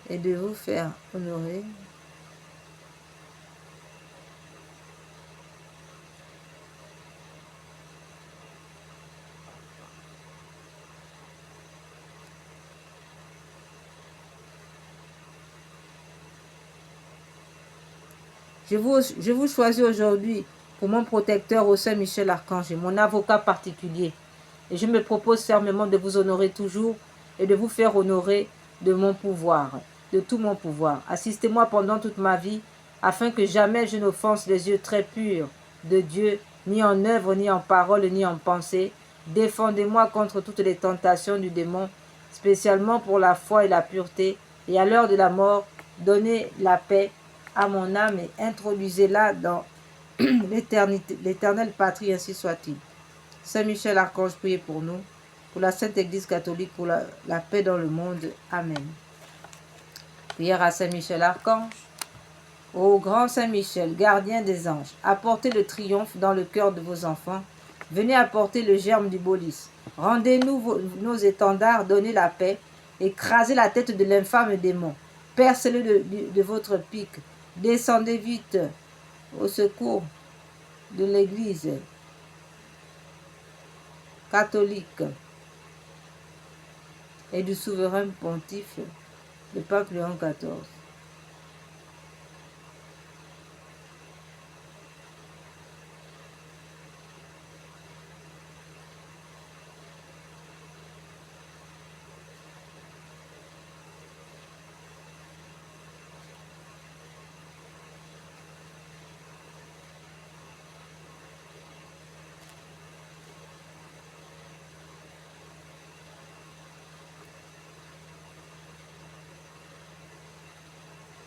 et de vous faire honorer Je vous choisis aujourd'hui pour mon protecteur au Saint Michel Archange, mon avocat particulier. Et je me propose fermement de vous honorer toujours et de vous faire honorer de mon pouvoir, de tout mon pouvoir. Assistez-moi pendant toute ma vie, afin que jamais je n'offense les yeux très purs de Dieu, ni en œuvre, ni en parole, ni en pensée. Défendez-moi contre toutes les tentations du démon, spécialement pour la foi et la pureté. Et à l'heure de la mort, donnez la paix à mon âme et introduisez-la dans l'éternelle patrie, ainsi soit-il. Saint Michel Archange, priez pour nous, pour la Sainte Église catholique, pour la paix dans le monde. Amen. Prière à Saint Michel Archange. Ô grand Saint Michel, gardien des anges, apportez le triomphe dans le cœur de vos enfants. Venez apporter le germe du bolis. Rendez-nous nos étendards, donnez la paix, écrasez la tête de l'infâme démon. Percez-le de votre pique. Descendez vite au secours de l'Église catholique et du souverain pontife, le pape Léon XIV.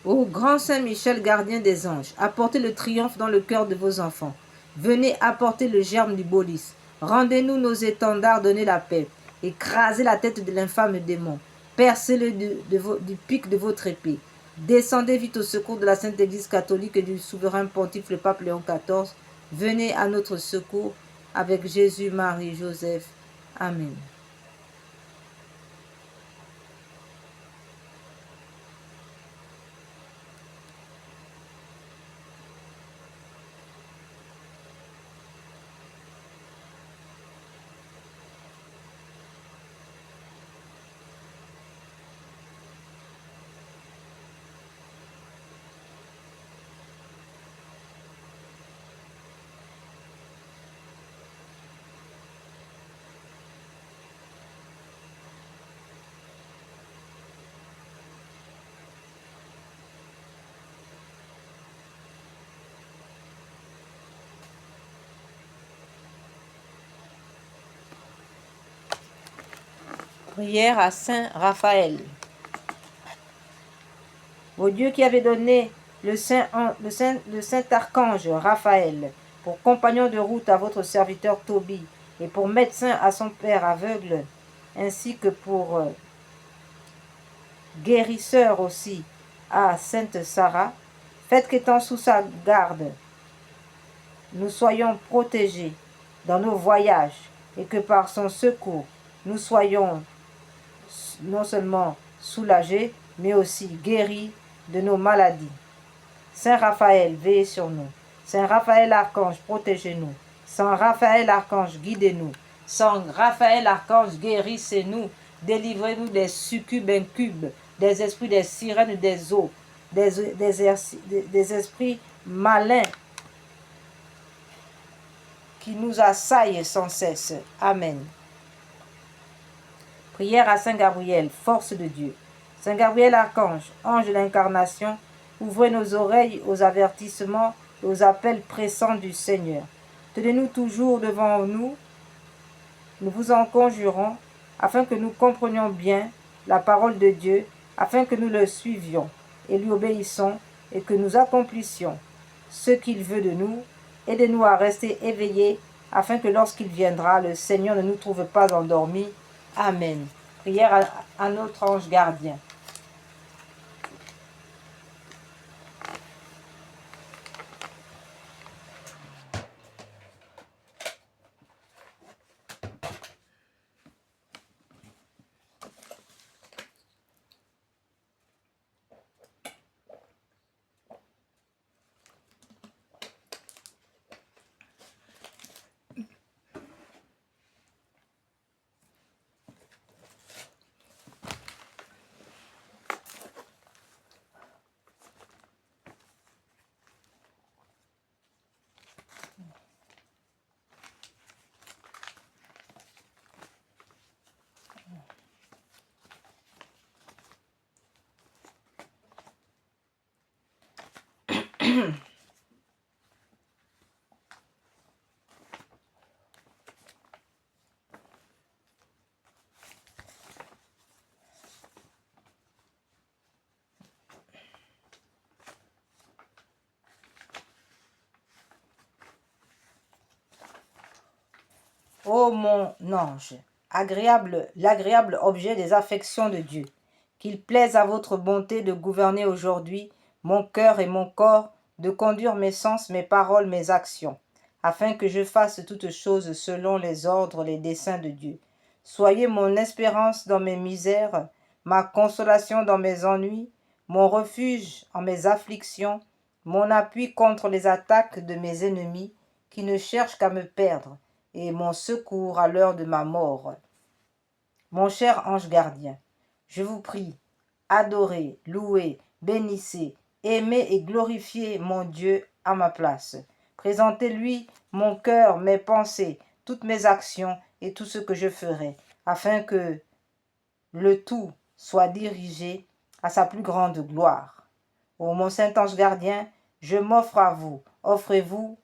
Ô grand Saint Michel, gardien des anges, apportez le triomphe dans le cœur de vos enfants. Venez apporter le germe du bolis. Rendez-nous nos étendards, donnez la paix. Écrasez la tête de l'infâme démon. Percez-le du pic de votre épée. Descendez vite au secours de la Sainte Église catholique et du souverain pontife, le pape Léon XIV. Venez à notre secours avec Jésus, Marie, Joseph. Amen. Prière à Saint Raphaël. Ô Dieu qui avait donné le saint archange Raphaël pour compagnon de route à votre serviteur Tobie et pour médecin à son père aveugle, ainsi que pour guérisseur aussi à Sainte Sarah, faites qu'étant sous sa garde, nous soyons protégés dans nos voyages et que par son secours, nous soyons non seulement soulagés, mais aussi guéris de nos maladies. Saint Raphaël, veillez sur nous. Saint Raphaël Archange, protégez-nous. Saint Raphaël Archange, guidez-nous. Saint Raphaël Archange, guérissez-nous. Délivrez-nous des succubes incubes, des esprits des sirènes des eaux, des esprits malins qui nous assaillent sans cesse. Amen. Prière à Saint Gabriel, force de Dieu. Saint Gabriel Archange, ange de l'incarnation, ouvrez nos oreilles aux avertissements et aux appels pressants du Seigneur. Tenez-nous toujours devant nous, nous vous en conjurons, afin que nous comprenions bien la parole de Dieu, afin que nous le suivions et lui obéissons et que nous accomplissions ce qu'il veut de nous. Aidez-nous à rester éveillés, afin que lorsqu'il viendra, le Seigneur ne nous trouve pas endormis. Amen. Prière à notre ange gardien. Ô mon ange, l'agréable objet des affections de Dieu, qu'il plaise à votre bonté de gouverner aujourd'hui mon cœur et mon corps, de conduire mes sens, mes paroles, mes actions, afin que je fasse toutes choses selon les ordres, les desseins de Dieu. Soyez mon espérance dans mes misères, ma consolation dans mes ennuis, mon refuge en mes afflictions, mon appui contre les attaques de mes ennemis, qui ne cherchent qu'à me perdre, et mon secours à l'heure de ma mort. Mon cher ange gardien, je vous prie, adorez, louez, bénissez, aimez et glorifiez mon Dieu à ma place. Présentez-lui mon cœur, mes pensées, toutes mes actions et tout ce que je ferai, afin que le tout soit dirigé à sa plus grande gloire. Ô mon saint ange gardien, je m'offre à vous, offrez-moi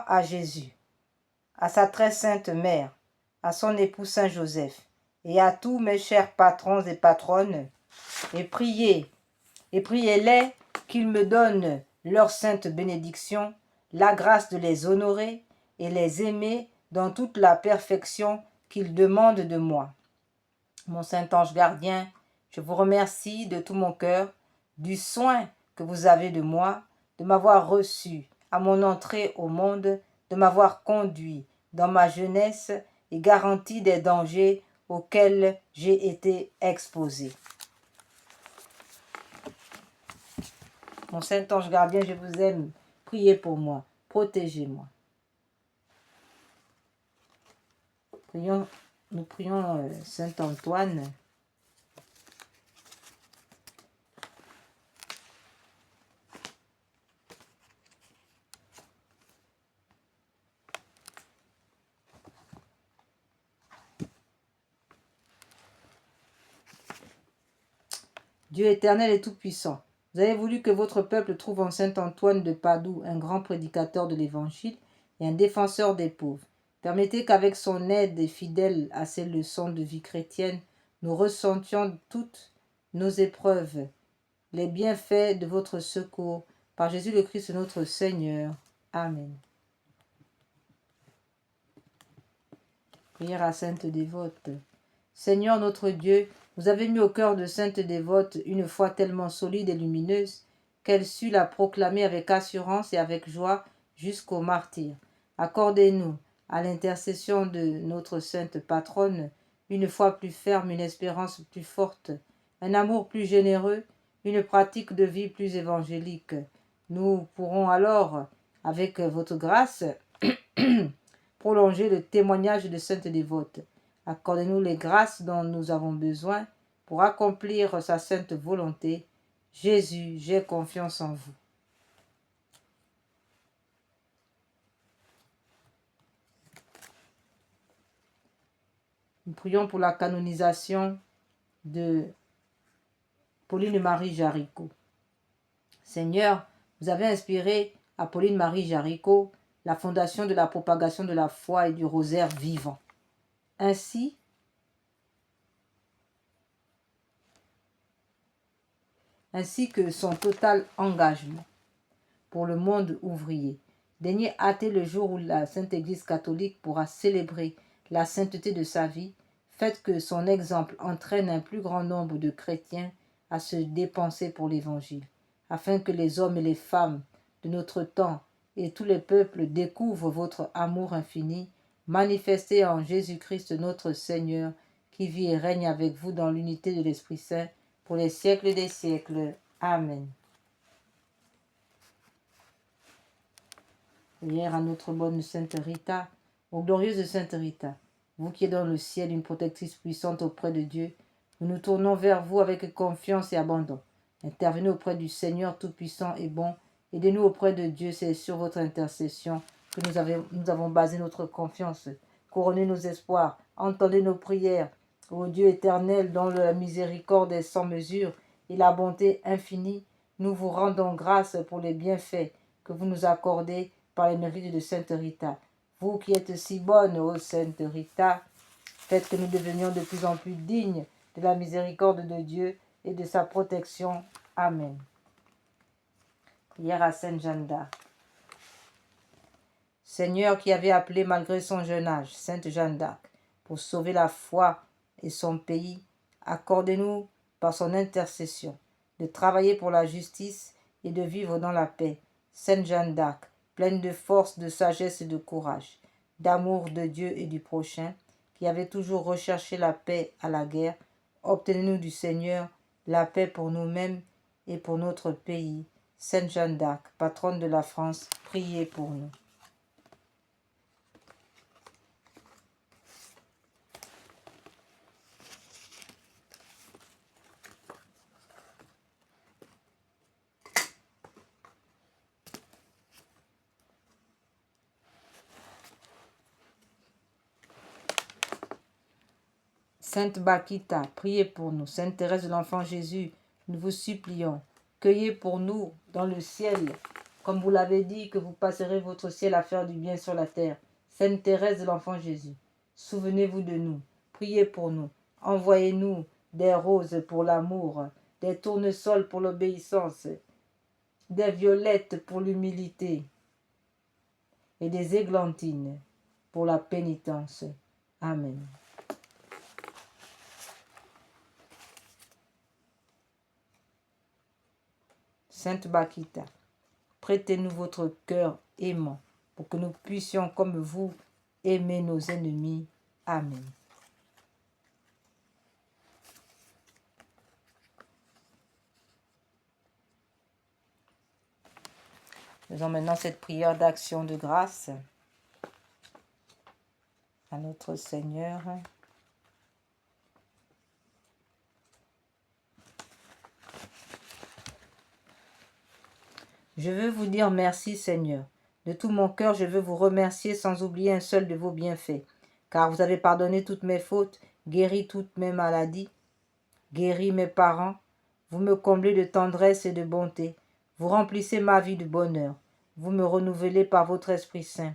à Jésus, à sa très sainte mère, à son époux Saint Joseph, et à tous mes chers patrons et patronnes, et priez-les qu'ils me donnent leur sainte bénédiction, la grâce de les honorer et les aimer dans toute la perfection qu'ils demandent de moi. Mon saint ange gardien, je vous remercie de tout mon cœur du soin que vous avez de moi, de m'avoir reçu à mon entrée au monde, de m'avoir conduit dans ma jeunesse et garanti des dangers auxquels j'ai été exposé. Mon saint ange gardien, je vous aime. Priez pour moi. Protégez-moi. Nous prions Saint Antoine. Dieu éternel et tout-puissant, vous avez voulu que votre peuple trouve en saint Antoine de Padoue un grand prédicateur de l'Évangile et un défenseur des pauvres. Permettez qu'avec son aide et fidèle à ses leçons de vie chrétienne, nous ressentions toutes nos épreuves, les bienfaits de votre secours, par Jésus le Christ notre Seigneur. Amen. Prière à sainte dévote. Seigneur notre Dieu, vous avez mis au cœur de sainte dévote une foi tellement solide et lumineuse qu'elle sut la proclamer avec assurance et avec joie jusqu'au martyre. Accordez-nous, à l'intercession de notre sainte patronne, une foi plus ferme, une espérance plus forte, un amour plus généreux, une pratique de vie plus évangélique. Nous pourrons alors, avec votre grâce, prolonger le témoignage de sainte dévote. Accordez-nous les grâces dont nous avons besoin pour accomplir sa sainte volonté. Jésus, j'ai confiance en vous. Nous prions pour la canonisation de Pauline-Marie Jaricot. Seigneur, vous avez inspiré à Pauline-Marie Jaricot la fondation de la propagation de la foi et du rosaire vivant. Ainsi que son total engagement pour le monde ouvrier. Daignez hâter le jour où la Sainte Église catholique pourra célébrer la sainteté de sa vie. Faites que son exemple entraîne un plus grand nombre de chrétiens à se dépenser pour l'Évangile, afin que les hommes et les femmes de notre temps et tous les peuples découvrent votre amour infini, manifesté en Jésus-Christ notre Seigneur, qui vit et règne avec vous dans l'unité de l'Esprit Saint, pour les siècles des siècles. Amen. Prière à notre bonne Sainte Rita. Ô glorieuse Sainte Rita, vous qui êtes dans le ciel une protectrice puissante auprès de Dieu, nous nous tournons vers vous avec confiance et abandon. Intervenez auprès du Seigneur Tout-Puissant et bon. Aidez-nous auprès de Dieu, c'est sur votre intercession que nous avons basé notre confiance. Couronnez nos espoirs, entendez nos prières. Ô Dieu éternel, dont la miséricorde est sans mesure et la bonté infinie, nous vous rendons grâce pour les bienfaits que vous nous accordez par les mérites de Sainte Rita. Vous qui êtes si bonne, ô Sainte Rita, faites que nous devenions de plus en plus dignes de la miséricorde de Dieu et de sa protection. Amen. Prière à Sainte Jeanne d'Arc. Seigneur qui avait appelé malgré son jeune âge Sainte Jeanne d'Arc pour sauver la foi et son pays, accordez-nous par son intercession de travailler pour la justice et de vivre dans la paix. Sainte Jeanne d'Arc, pleine de force, de sagesse et de courage, d'amour de Dieu et du prochain, qui avait toujours recherché la paix à la guerre, obtenez-nous du Seigneur la paix pour nous-mêmes et pour notre pays. Sainte Jeanne d'Arc, patronne de la France, priez pour nous. Sainte Bakita, priez pour nous. Sainte Thérèse de l'Enfant Jésus, nous vous supplions, cueillez pour nous dans le ciel, comme vous l'avez dit, que vous passerez votre ciel à faire du bien sur la terre. Sainte Thérèse de l'Enfant Jésus, souvenez-vous de nous, priez pour nous, envoyez-nous des roses pour l'amour, des tournesols pour l'obéissance, des violettes pour l'humilité et des églantines pour la pénitence. Amen. Sainte Bakita, prêtez-nous votre cœur aimant pour que nous puissions, comme vous, aimer nos ennemis. Amen. Faisons maintenant cette prière d'action de grâce à notre Seigneur. Je veux vous dire merci, Seigneur. De tout mon cœur, je veux vous remercier sans oublier un seul de vos bienfaits, car vous avez pardonné toutes mes fautes, guéri toutes mes maladies, guéri mes parents. Vous me comblez de tendresse et de bonté. Vous remplissez ma vie de bonheur. Vous me renouvelez par votre Esprit Saint.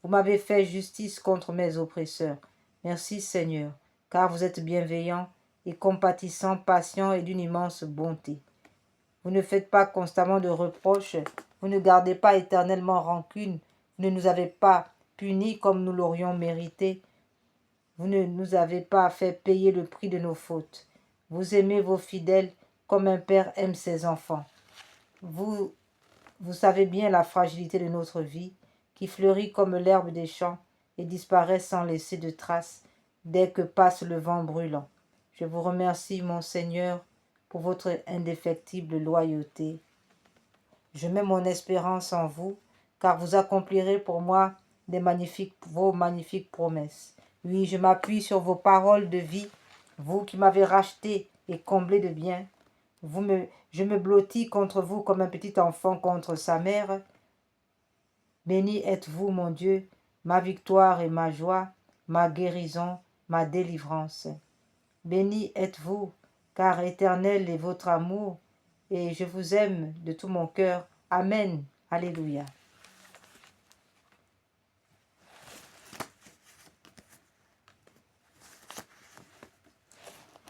Vous m'avez fait justice contre mes oppresseurs. Merci, Seigneur, car vous êtes bienveillant et compatissant, patient et d'une immense bonté. Vous ne faites pas constamment de reproches, vous ne gardez pas éternellement rancune, vous ne nous avez pas punis comme nous l'aurions mérité, vous ne nous avez pas fait payer le prix de nos fautes. Vous aimez vos fidèles comme un père aime ses enfants. Vous savez bien la fragilité de notre vie, qui fleurit comme l'herbe des champs et disparaît sans laisser de traces dès que passe le vent brûlant. Je vous remercie, mon Seigneur, pour votre indéfectible loyauté. Je mets mon espérance en vous, car vous accomplirez pour moi vos magnifiques promesses. Oui, je m'appuie sur vos paroles de vie, vous qui m'avez racheté et comblé de bien. Je me blottis contre vous comme un petit enfant contre sa mère. Béni êtes-vous, mon Dieu, ma victoire et ma joie, ma guérison, ma délivrance. Béni êtes-vous, car éternel est votre amour, et je vous aime de tout mon cœur. Amen. Alléluia.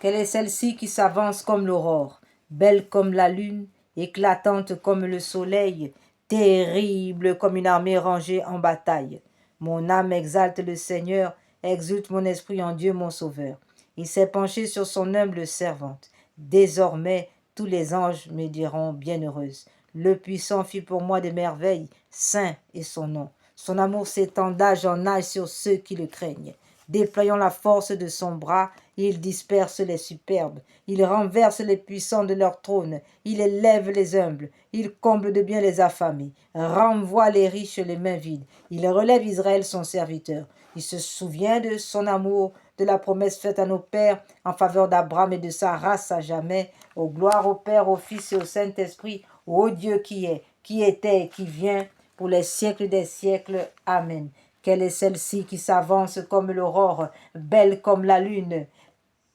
Quelle est celle-ci qui s'avance comme l'aurore, belle comme la lune, éclatante comme le soleil, terrible comme une armée rangée en bataille. Mon âme exalte le Seigneur, exulte mon esprit en Dieu mon Sauveur. Il s'est penché sur son humble servante. Désormais, tous les anges me diront bienheureuse. Le puissant fit pour moi des merveilles, saint est son nom. Son amour s'étend d'âge en âge sur ceux qui le craignent. Déployant la force de son bras, il disperse les superbes, il renverse les puissants de leur trône, il élève les humbles, il comble de bien les affamés, renvoie les riches les mains vides, il relève Israël son serviteur. Il se souvient de son amour, de la promesse faite à nos pères en faveur d'Abraham et de sa race à jamais. Ô gloire au Père, au Fils et au Saint-Esprit, ô Dieu qui est, qui était et qui vient, pour les siècles des siècles. Amen. Quelle est celle-ci qui s'avance comme l'aurore, belle comme la lune,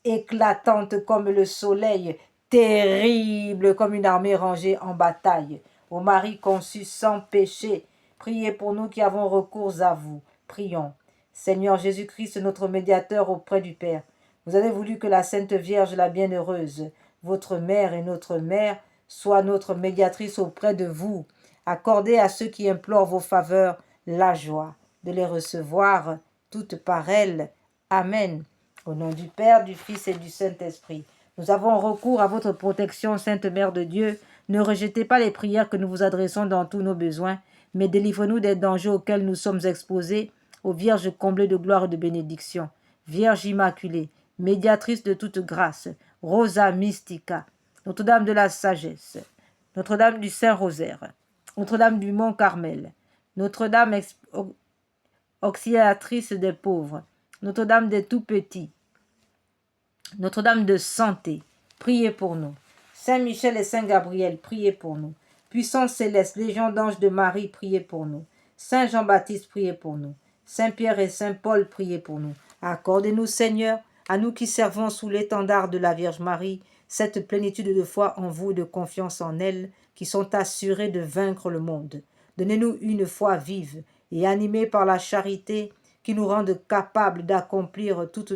éclatante comme le soleil, terrible comme une armée rangée en bataille. Ô Marie conçue sans péché, priez pour nous qui avons recours à vous. Prions. Seigneur Jésus-Christ, notre médiateur auprès du Père, vous avez voulu que la Sainte Vierge, la Bienheureuse, votre mère et notre mère, soit notre médiatrice auprès de vous. Accordez à ceux qui implorent vos faveurs la joie de les recevoir toutes par elle. Amen. Au nom du Père, du Fils et du Saint-Esprit, nous avons recours à votre protection, Sainte Mère de Dieu. Ne rejetez pas les prières que nous vous adressons dans tous nos besoins, mais délivrez-nous des dangers auxquels nous sommes exposés, ô Vierge comblée de gloire et de bénédiction. Vierge Immaculée, médiatrice de toute grâce, Rosa Mystica, Notre-Dame de la Sagesse, Notre-Dame du Saint-Rosaire, Notre-Dame du Mont Carmel, Notre-Dame auxiliatrice des pauvres, Notre-Dame des tout-petits, Notre-Dame de santé, priez pour nous. Saint Michel et Saint Gabriel, priez pour nous. Puissance céleste, Légion d'anges de Marie, priez pour nous. Saint Jean-Baptiste, priez pour nous. Saint Pierre et Saint Paul, priez pour nous. Accordez-nous, Seigneur, à nous qui servons sous l'étendard de la Vierge Marie, cette plénitude de foi en vous et de confiance en elle, qui sont assurés de vaincre le monde. Donnez-nous une foi vive et animée par la charité qui nous rende capables d'accomplir toutes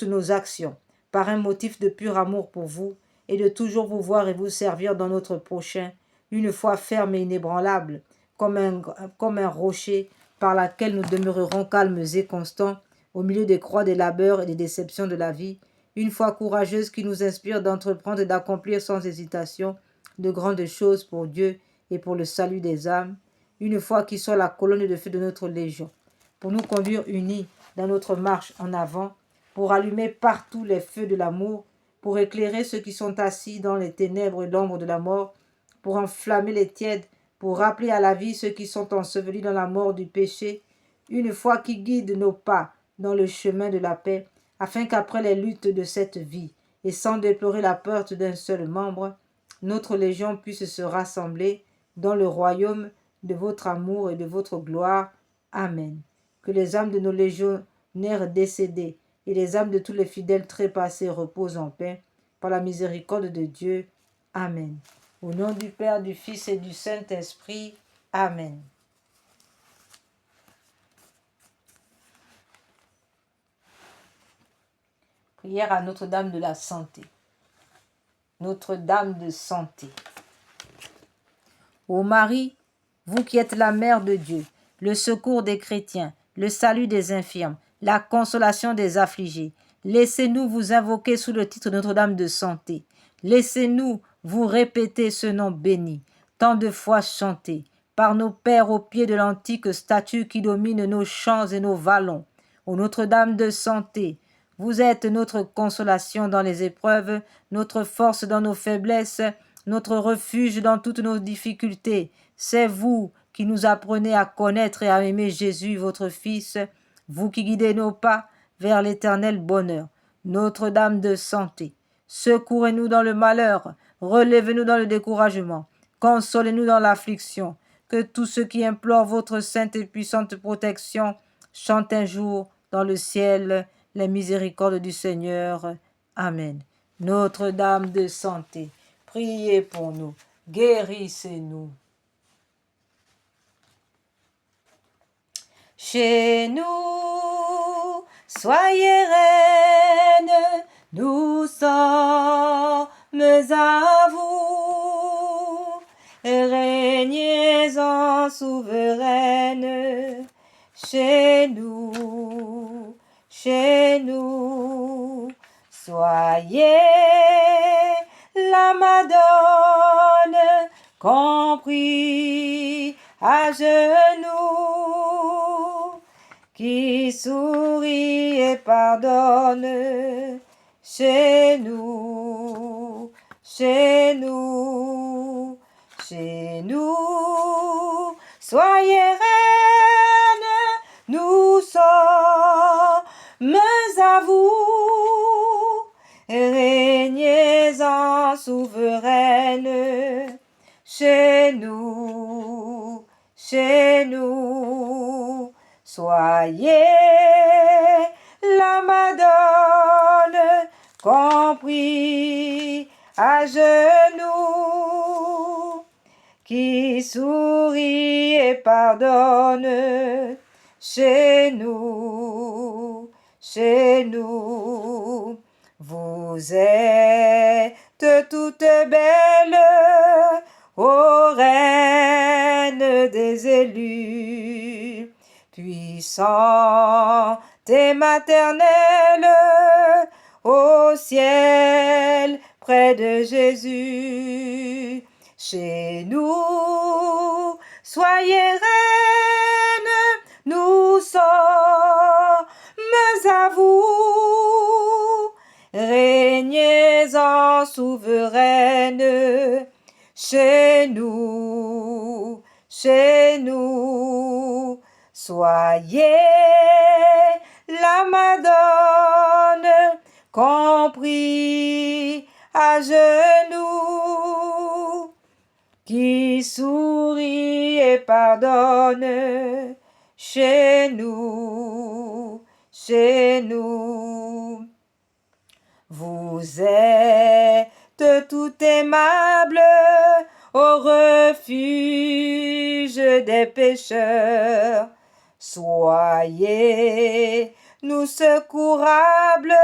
nos actions par un motif de pur amour pour vous et de toujours vous voir et vous servir dans notre prochain, une foi ferme et inébranlable comme un rocher par laquelle nous demeurerons calmes et constants au milieu des croix, des labeurs et des déceptions de la vie, une foi courageuse qui nous inspire d'entreprendre et d'accomplir sans hésitation de grandes choses pour Dieu et pour le salut des âmes, une foi qui soit la colonne de feu de notre légion, pour nous conduire unis dans notre marche en avant, pour allumer partout les feux de l'amour, pour éclairer ceux qui sont assis dans les ténèbres et l'ombre de la mort, pour enflammer les tièdes, pour rappeler à la vie ceux qui sont ensevelis dans la mort du péché, une foi qui guide nos pas dans le chemin de la paix, afin qu'après les luttes de cette vie, et sans déplorer la perte d'un seul membre, notre légion puisse se rassembler dans le royaume de votre amour et de votre gloire. Amen. Que les âmes de nos légionnaires décédés et les âmes de tous les fidèles trépassés reposent en paix par la miséricorde de Dieu. Amen. Au nom du Père, du Fils et du Saint-Esprit. Amen. Prière à Notre-Dame de la Santé. Notre-Dame de Santé. Ô Marie, vous qui êtes la Mère de Dieu, le secours des chrétiens, le salut des infirmes, la consolation des affligés, laissez-nous vous invoquer sous le titre de Notre-Dame de Santé. Laissez-nous vous répéter ce nom béni, tant de fois chanté, par nos pères au pied de l'antique statue qui domine nos champs et nos vallons. Ô Notre-Dame de Santé, vous êtes notre consolation dans les épreuves, notre force dans nos faiblesses, notre refuge dans toutes nos difficultés. C'est vous qui nous apprenez à connaître et à aimer Jésus, votre Fils, vous qui guidez nos pas vers l'éternel bonheur. Notre-Dame de Santé, secourez-nous dans le malheur, relevez-nous dans le découragement, consolez-nous dans l'affliction. Que tous ceux qui implorent votre sainte et puissante protection chantent un jour dans le ciel les miséricordes du Seigneur. Amen. Notre-Dame de Santé, priez pour nous, guérissez-nous. Chez nous, soyez reine, nous sommes à vous. Régnez en souveraine, chez nous, soyez la Madone, compris à genoux, qui sourit et pardonne, chez nous, soyez reine, nous sommes à vous, régnez en souveraine, chez nous, soyez la Madone, compris à genoux, qui sourit et pardonne chez nous, chez nous. Vous êtes toutes belles, ô reine des élus, puissante et maternelle, au ciel, près de Jésus. Chez nous, soyez reine, nous sommes à vous. Régnez en souveraine, chez nous, soyez la Madone, compris à genoux, qui sourit et pardonne chez nous, Vous êtes tout aimable au refuge des pécheurs. Soyez nous secourables,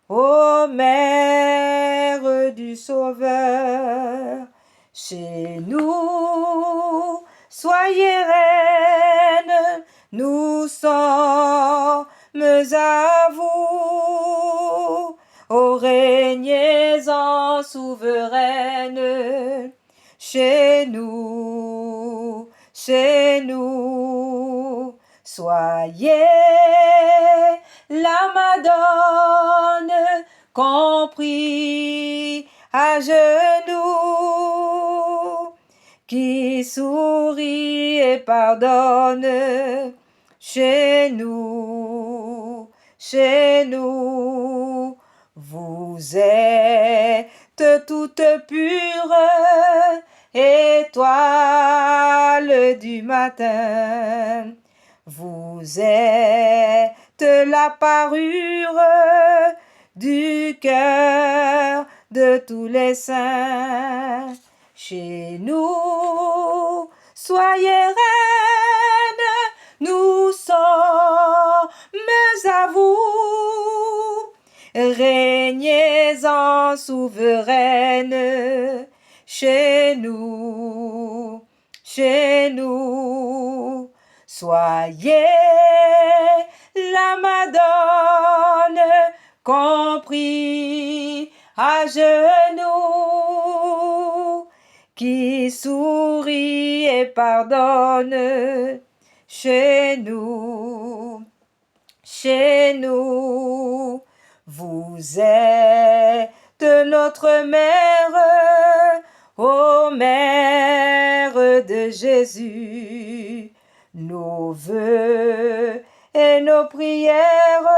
ô Mère du Sauveur. Chez nous, soyez reine, nous sommes à vous. Ô régnez en souveraine, chez nous, soyez la Madone, compris à genoux, qui sourit et pardonne chez nous, Vous êtes toute pure, étoile du matin. Vous êtes la parure du cœur de tous les saints. Chez nous, soyez reine, nous sommes à vous. Régnez en souveraine, chez nous, soyez la Madone, compris à genoux, qui sourit et pardonne chez nous, Vous êtes notre mère, ô Mère de Jésus. Nos vœux et nos prières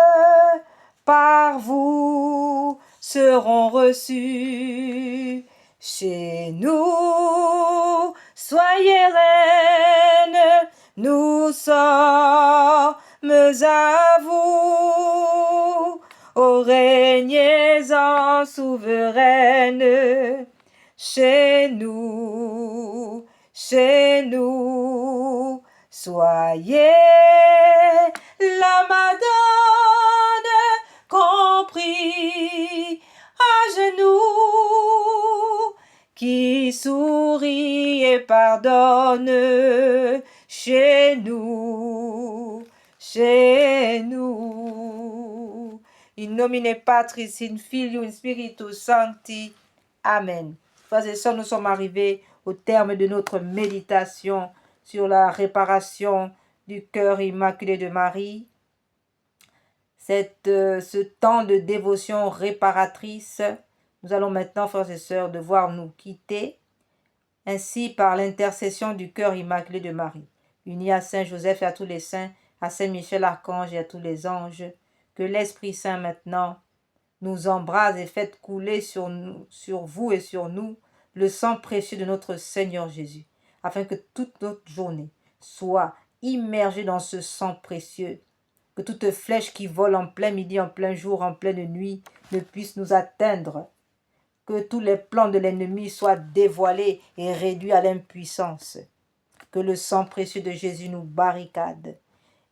par vous seront reçus. Chez nous, soyez reine, nous sommes à vous. Ô régnez en souveraine, chez nous, soyez la Madone, compris à genoux, qui sourit et pardonne chez nous, In nomine Patris, in Filio, in Spiritus Sancti. Amen. Frères et sœurs, nous sommes arrivés au terme de notre méditation sur la réparation du cœur immaculé de Marie. Ce temps de dévotion réparatrice, nous allons maintenant, frères et sœurs, devoir nous quitter, ainsi par l'intercession du cœur immaculé de Marie, unis à Saint Joseph et à tous les saints, à Saint Michel Archange et à tous les anges, que l'Esprit Saint maintenant nous embrase et fait couler sur vous et sur nous le sang précieux de notre Seigneur Jésus, afin que toute notre journée soit immergée dans ce sang précieux, que toute flèche qui vole en plein midi, en plein jour, en pleine nuit ne puisse nous atteindre, Que tous les plans de l'ennemi soient dévoilés et réduits à l'impuissance. Que le sang précieux de Jésus nous barricade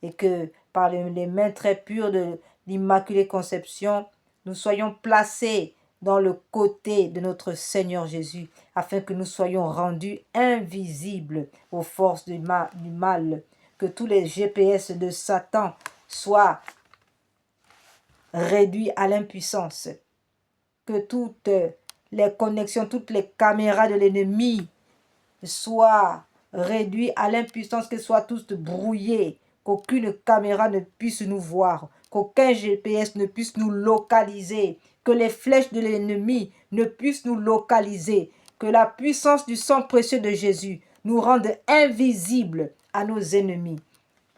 et que par les mains très pures de l'Immaculée Conception, nous soyons placés dans le côté de notre Seigneur Jésus, afin que nous soyons rendus invisibles aux forces du mal, que tous les GPS de Satan soient réduits à l'impuissance, que toutes les connexions, toutes les caméras de l'ennemi soient réduites à l'impuissance, qu'elles soient toutes brouillées, qu'aucune caméra ne puisse nous voir, qu'aucun GPS ne puisse nous localiser, que les flèches de l'ennemi ne puissent nous localiser, que la puissance du sang précieux de Jésus nous rende invisibles à nos ennemis.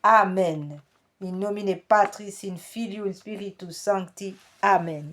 Amen. In nomine Patris, in Filio, in Spiritus Sancti. Amen.